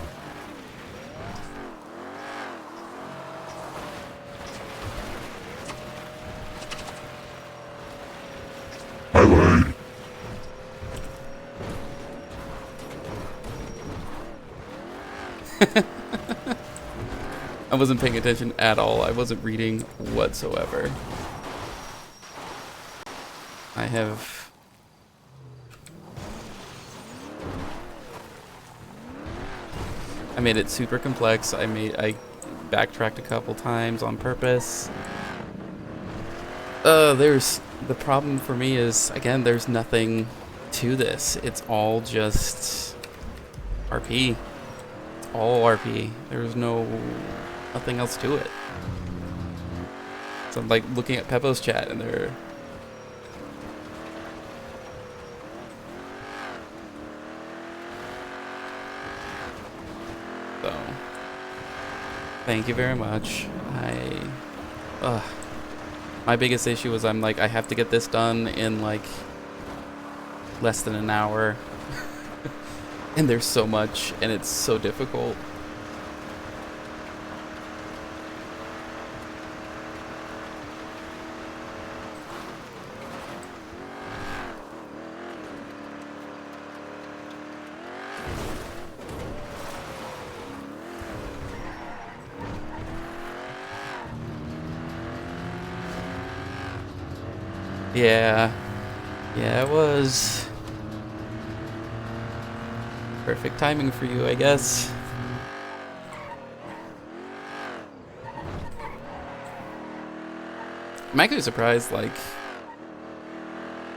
Highlight. I wasn't paying attention at all. I wasn't reading whatsoever. I made it super complex. I backtracked a couple times on purpose. The problem for me is, again, there's nothing to this. It's all just RP. It's all RP. There's nothing else to it. So I'm like looking at Peppo's chat and they're thank you very much. My biggest issue was I'm like, I have to get this done in like less than an hour. And there's so much and it's so difficult. Yeah, it was perfect timing for you, I guess. I'm actually surprised, like,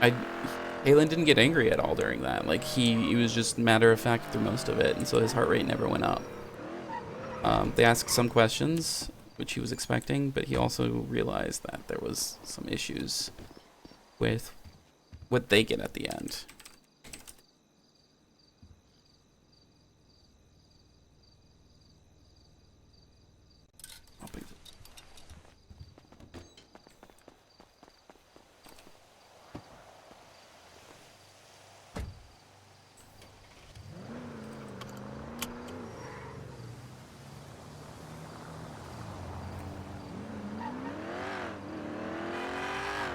Halen didn't get angry at all during that. Like, he was just matter of fact through most of it, and so his heart rate never went up. They asked some questions, which he was expecting, but he also realized that there was some issues with what they get at the end.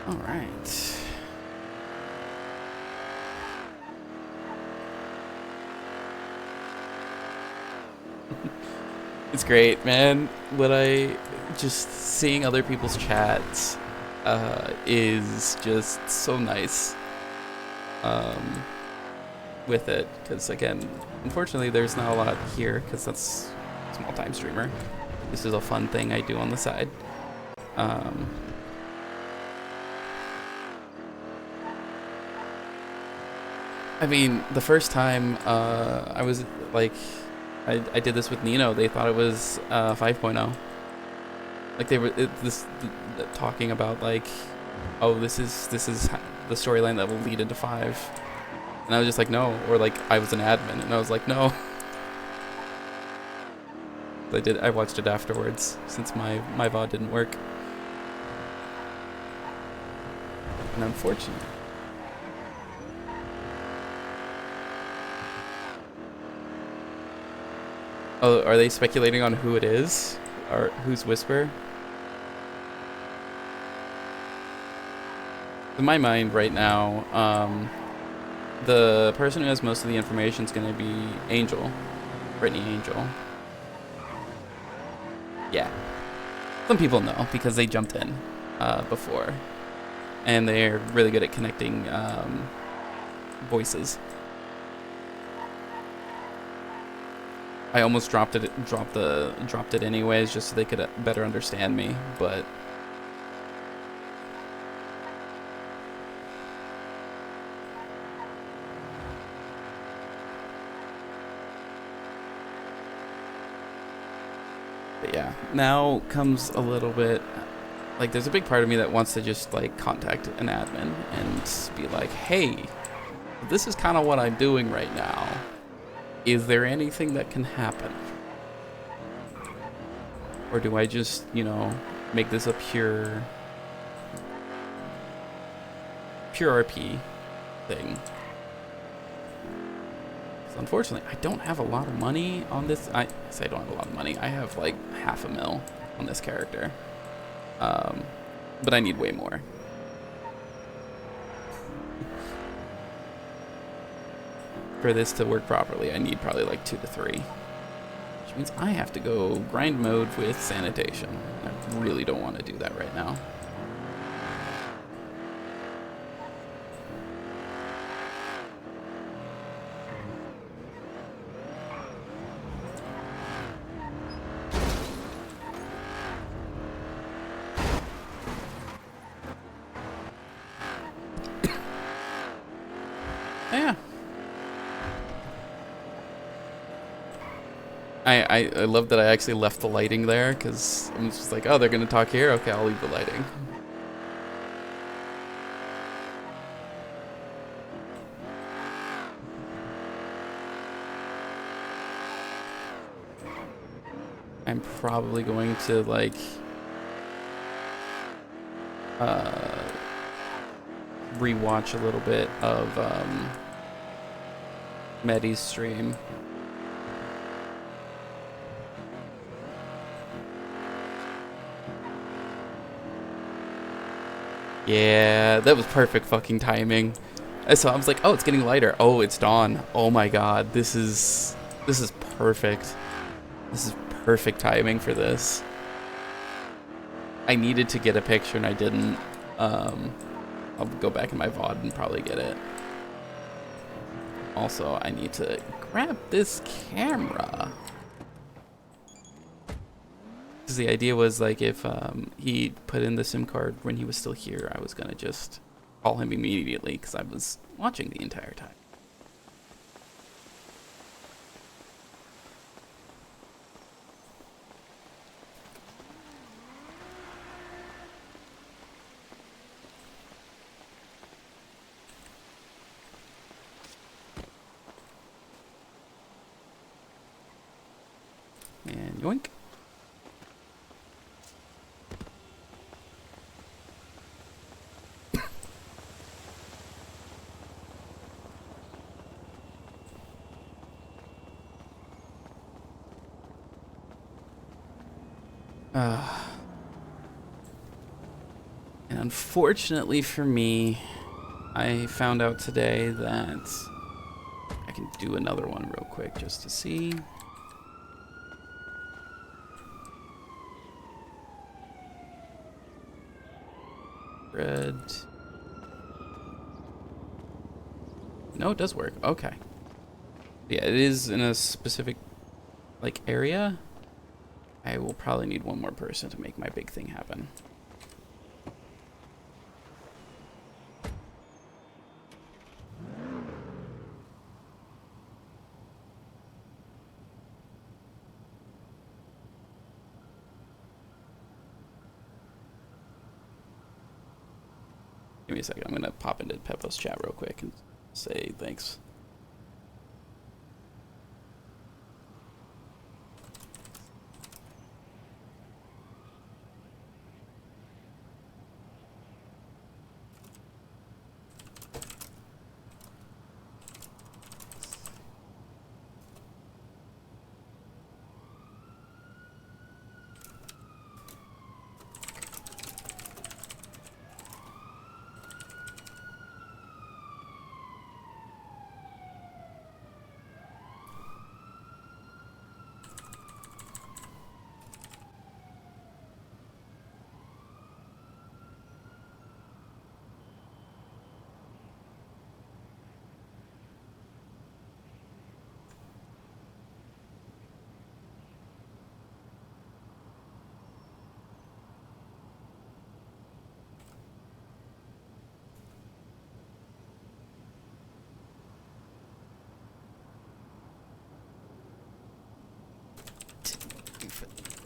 All right. It's great, man. Just seeing other people's chats is just so nice with it. Because again, unfortunately, there's not a lot here because that's a small time streamer. This is a fun thing I do on the side. I mean, the first time I was like, I did this with Nino. They thought it was 5.0. Like they were talking about like, oh, this is the storyline that will lead into 5, and I was just like, no. Or like I was an admin, and I was like, no. I watched it afterwards since my VOD didn't work, and unfortunately. Oh, are they speculating on who it is? Or who's Whisper? In my mind right now, the person who has most of the information is going to be Angel. Brittany Angel. Yeah. Some people know because they jumped in before. And they're really good at connecting voices. I almost dropped it anyways, just so they could better understand me, but yeah, now comes a little bit, like, there's a big part of me that wants to just, like, contact an admin and be like, hey, this is kind of what I'm doing right now. Is there anything that can happen? Or do I just, you know, make this a pure RP thing? Unfortunately, I don't have a lot of money on this. I say I don't have a lot of money. I have like $500,000 on this character. But I need way more. For this to work properly, I need probably like 2 to 3. Which means I have to go grind mode with sanitation. I really don't want to do that right now. Yeah. I love that I actually left the lighting there, because I'm just like, oh, they're going to talk here? Okay, I'll leave the lighting. I'm probably going to, like, rewatch a little bit of Medi's stream. Yeah, that was perfect fucking timing. So I was like, oh, it's getting lighter. Oh, it's dawn. Oh my god, this is perfect. This is perfect timing for this. I needed to get a picture and I didn't. I'll go back in my VOD and probably get it. Also, I need to grab this camera. Because the idea was, like, if he put in the SIM card when he was still here, I was going to just call him immediately because I was watching the entire time. And yoink. And unfortunately for me, I found out today that I can do another one real quick just to see. Red. No, it does work. Okay. Yeah, it is in a specific, like, area. I will probably need one more person to make my big thing happen. Give me a second. I'm going to pop into Peppo's chat real quick and say thanks.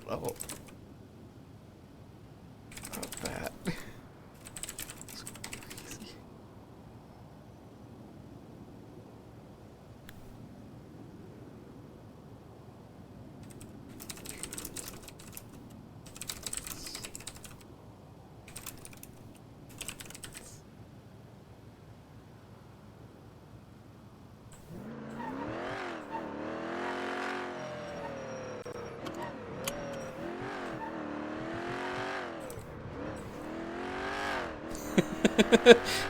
know about that. It's crazy.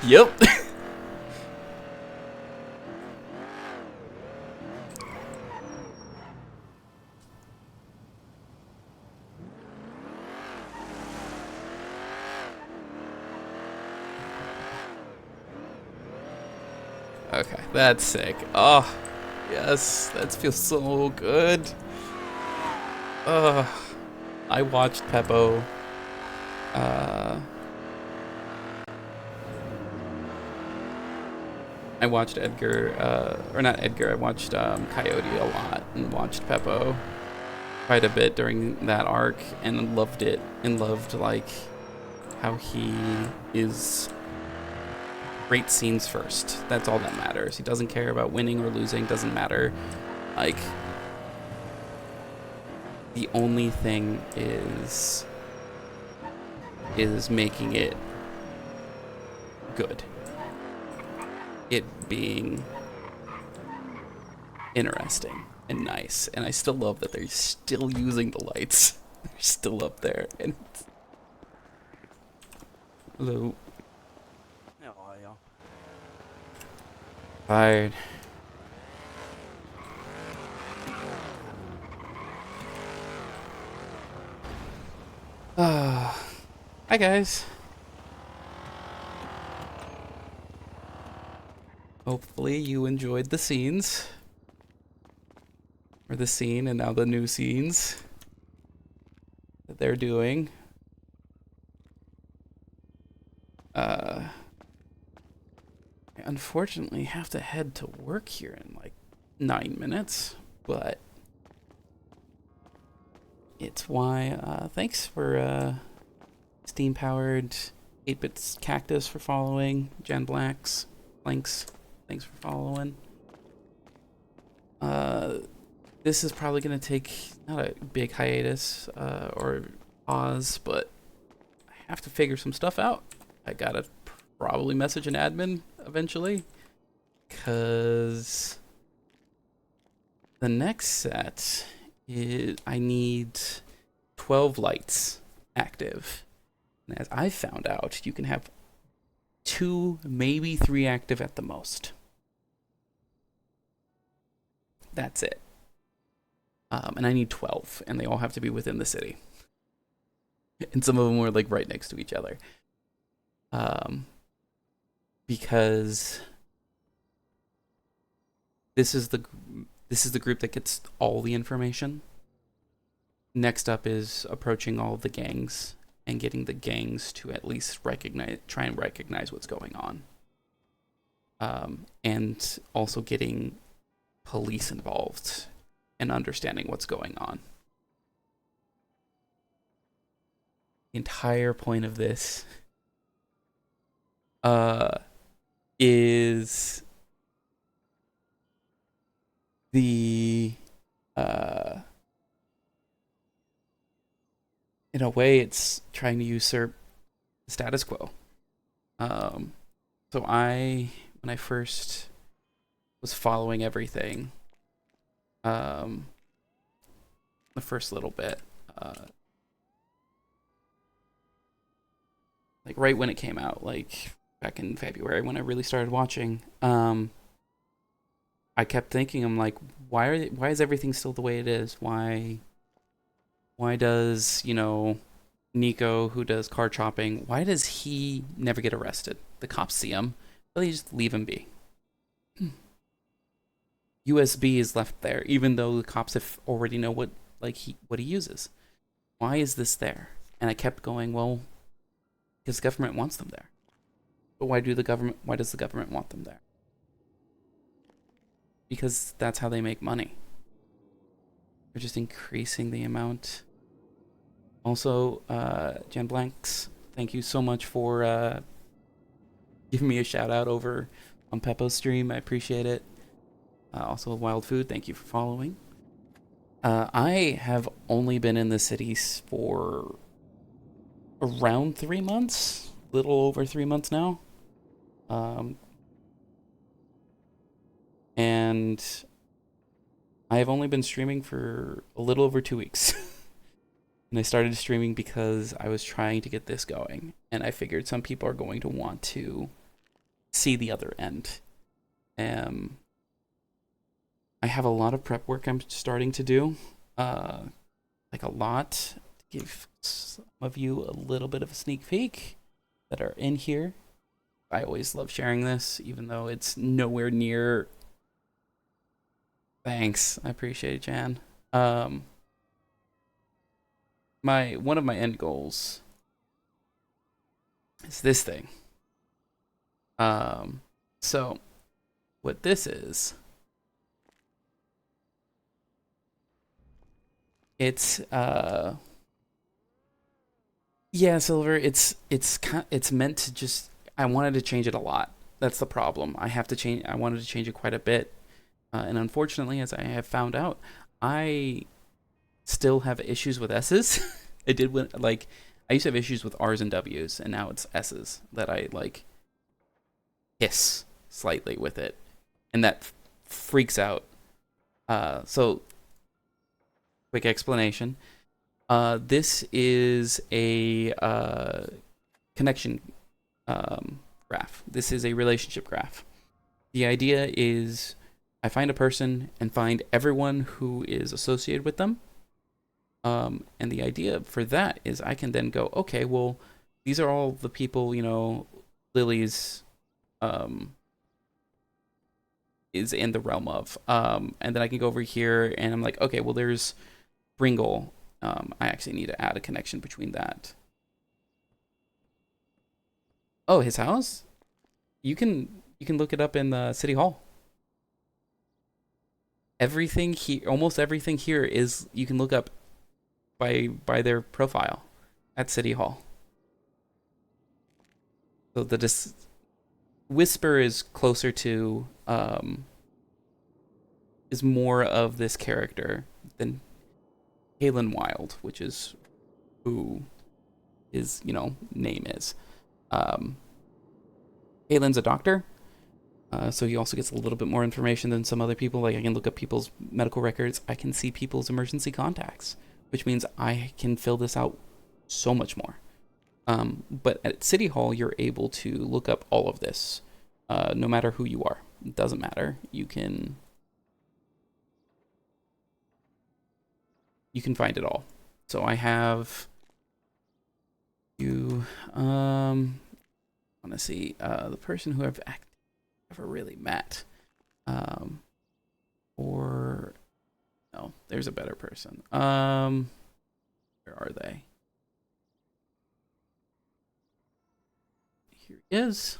Yep. Okay, that's sick. Oh, yes, that feels so good. I watched Peppo. I watched Edgar, or not Edgar, I watched Coyote a lot and watched Peppo quite a bit during that arc and loved it and loved like how he is great scenes first. That's all that matters. He doesn't care about winning or losing, doesn't matter. Like, the only thing is making it good. It being interesting and nice. And I still love that they're still using the lights. They're still up there. And hello. How are you? Tired. Hi guys. Hopefully you enjoyed the scenes. Or the scene and now the new scenes that they're doing. I unfortunately have to head to work here in like 9 minutes, but it's why, thanks for, Steam Powered 8-Bits Cactus for following, Jan Blacks, thanks for following. This is probably gonna take not a big hiatus or pause, but I have to figure some stuff out. I gotta probably message an admin eventually, cause the next set is I need 12 lights active. And as I found out, you can have 2, maybe 3 active at the most. That's it. And I need 12, and they all have to be within the city. And some of them were like right next to each other. Because this is the group that gets all the information. Next up is approaching all of the gangs and getting the gangs to at least try and recognize what's going on. And also getting police involved and understanding what's going on. The entire point of this is the in a way it's trying to usurp the status quo. So when I first was following everything, the first little bit, like right when it came out, like back in February when I really started watching, I kept thinking, I'm like, why is everything still the way it is? Why does, you know, Nico, who does car chopping, why does he never get arrested? The cops see him, but they just leave him be. USB is left there, even though the cops have already know what he uses. Why is this there? And I kept going, well, because the government wants them there. But why does the government want them there? Because that's how they make money. They're just increasing the amount Also, Jan Blanks, thank you so much for giving me a shout out over on Peppo's stream. I appreciate it. Also, Wild Food, thank you for following. I have only been in the cities for around 3 months, little over 3 months now. And I have only been streaming for a little over 2 weeks. And I started streaming because I was trying to get this going. And I figured some people are going to want to see the other end. I have a lot of prep work I'm starting to do. Like a lot. To give some of you a little bit of a sneak peek that are in here. I always love sharing this, even though it's nowhere near... Thanks. I appreciate it, Jan. One of my end goals is this thing. So what this is, it's yeah, Silver, it's meant to just, I wanted to change it a lot. That's the problem. I wanted to change it quite a bit. And unfortunately, as I have found out, I still have issues with S's. I used to have issues with R's and W's, and now it's S's that I like hiss slightly with it, and that freaks out. So quick explanation. This is a connection graph. This is a relationship graph. The idea is I find a person and find everyone who is associated with them. And the idea for that is I can then go, okay, well, these are all the people, Lily's is in the realm of. And then I can go over here and I'm like, okay, well, there's Bringle. I actually need to add a connection between that. Oh, his house? You can look it up in the City Hall. Everything here, almost everything here is, you can look up by their profile at City Hall. So the Whisper is closer to, is more of this character than Halen Wyld, which is who his, name is. Halen's a doctor, so he also gets a little bit more information than some other people. Like, I can look up people's medical records. I can see people's emergency contacts, which means I can fill this out so much more. But at City Hall, you're able to look up all of this, no matter who you are. It doesn't matter. You can find it all. So I have you. I want to see the person who I've ever really met, or no, there's a better person. Where are they? Here he is.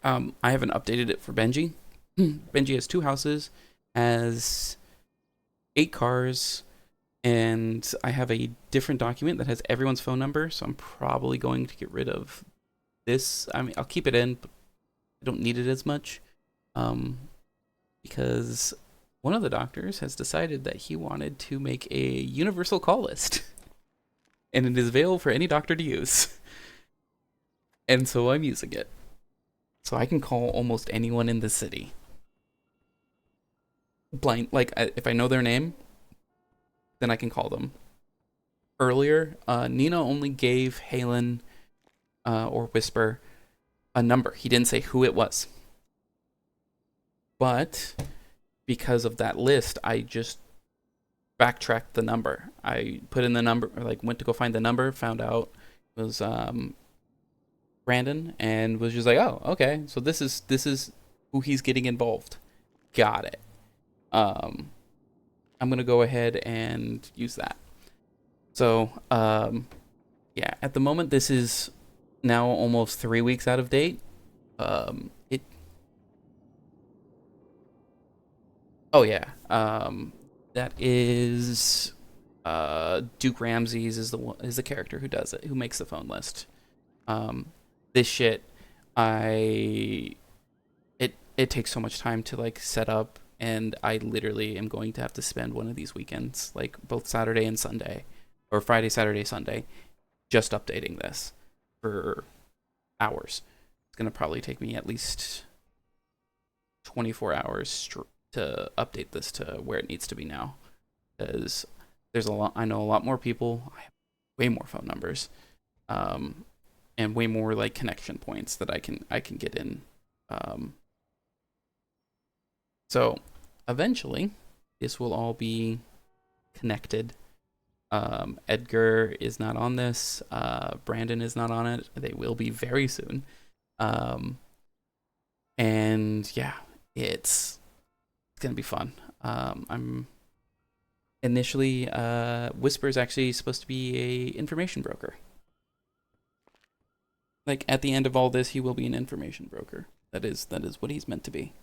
I haven't updated it for Benji. Benji has 2 houses, has 8 cars, and I have a different document that has everyone's phone number, so I'm probably going to get rid of this. I mean, I'll keep it in, but I don't need it as much, because one of the doctors has decided that he wanted to make a universal call list, and it is available for any doctor to use. And so I'm using it. So I can call almost anyone in the city. Blind, like, if I know their name, then I can call them. Earlier, Nino only gave Halen or Whisper a number. He didn't say who it was. But because of that list, I just backtracked the number. I put in the number, or like went to go find the number, found out it was Brandon, and was just like, oh, okay, so this is who he's getting involved. Got it. I'm gonna go ahead and use that. So yeah, at the moment this is now almost 3 weeks out of date. Oh yeah, that is Duke Ramses is the character who does it, who makes the phone list. This shit, it takes so much time to like set up, and I literally am going to have to spend one of these weekends, like both Saturday and Sunday, or Friday, Saturday, Sunday, just updating this for hours. It's gonna probably take me at least 24 hours to update this to where it needs to be now, because there's a lot. I know a lot more people. I have way more phone numbers, and way more like connection points that I can get in. So eventually, this will all be connected. Edgar is not on this. Brandon is not on it. They will be very soon. And yeah, it's gonna be fun. I'm initially Whisper is actually supposed to be a information broker. Like at the end of all this, he will be an information broker. That is what he's meant to be.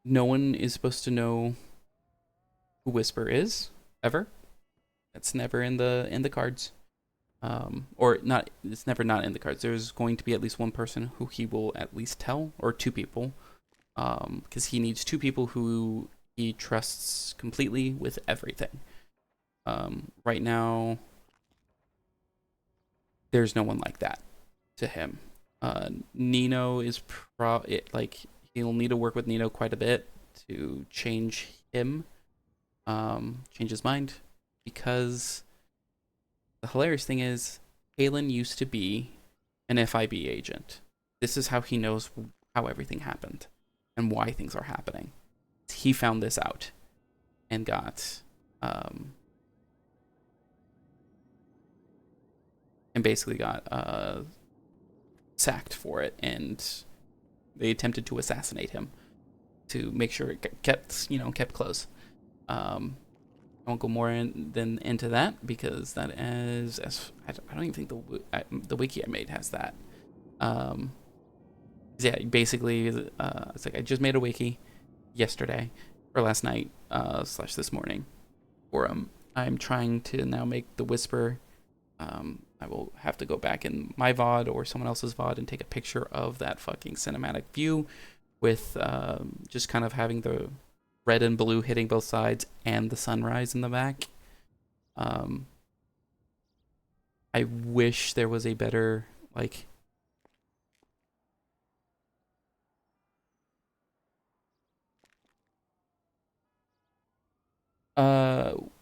No one is supposed to know who Whisper is ever. That's never in the cards. Or not. It's never not in the cards. There's going to be at least one person who he will at least tell, or two people, because he needs two people who he trusts completely with everything. Right now, there's no one like that to him. Nino is like he'll need to work with Nino quite a bit to change him, change his mind, because the hilarious thing is Halen used to be an FIB agent. This is how he knows how everything happened and why things are happening. He found this out and got and basically got sacked for it, and they attempted to assassinate him to make sure it kept close. I won't go more into that, because that is, I don't even think the wiki I made has that. Yeah, basically, it's like I just made a wiki yesterday or last night / this morning for him. I'm trying to now make the Whisper. I will have to go back in my VOD or someone else's VOD and take a picture of that fucking cinematic view with just kind of having the red and blue hitting both sides and the sunrise in the back. I wish there was a better, like,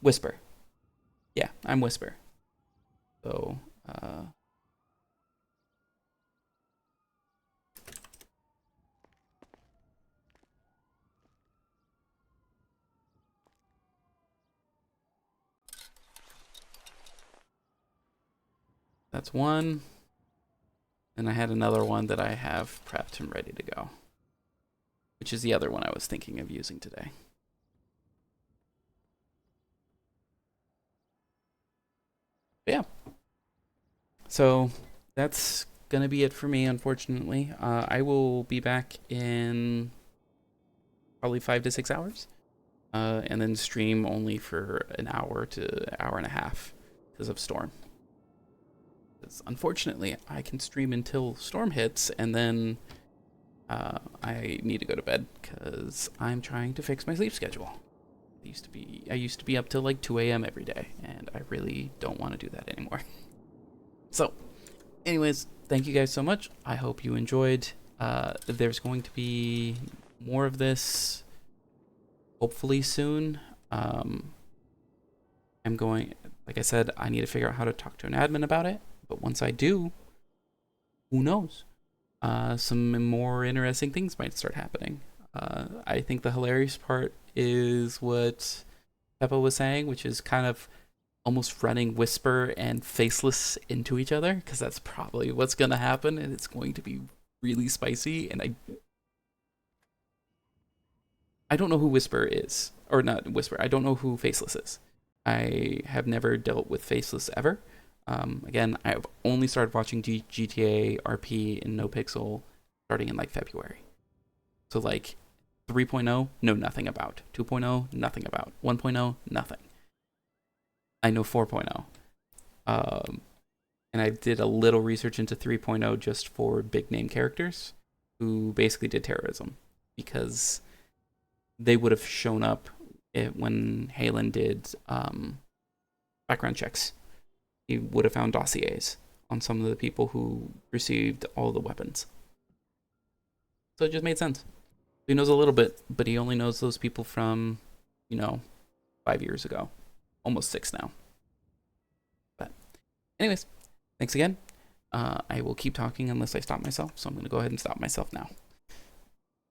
Whisper. Yeah, I'm Whisper. So, that's one. And I had another one that I have prepped and ready to go, which is the other one I was thinking of using today. But yeah. So that's gonna be it for me, unfortunately. I will be back in probably 5 to 6 hours, and then stream only for an hour to hour and a half because of Storm. Because unfortunately, I can stream until Storm hits, and then I need to go to bed because I'm trying to fix my sleep schedule. I used to be up till like 2 a.m. every day, and I really don't want to do that anymore. So, anyways, thank you guys so much. I hope you enjoyed. There's going to be more of this hopefully soon. I'm going, like I said, I need to figure out how to talk to an admin about it. But once I do, who knows? Some more interesting things might start happening. I think the hilarious part is what Peppa was saying, which is kind of almost running Whisper and Faceless into each other, because that's probably what's going to happen, and it's going to be really spicy. And I don't know who Whisper is, or not Whisper. I don't know who Faceless is. I have never dealt with Faceless ever. Again, I've only started watching GTA RP in NoPixel starting in like February. So like 3.0, know nothing about. 2.0, nothing about. 1.0, nothing. I know 4.0. And I did a little research into 3.0 just for big name characters who basically did terrorism, because they would have shown up when Halen did background checks. He would have found dossiers on some of the people who received all the weapons. So it just made sense. He knows a little bit, but he only knows those people from, 5 years ago. Almost 6 now. But anyways, thanks again. I will keep talking unless I stop myself, so I'm going to go ahead and stop myself now.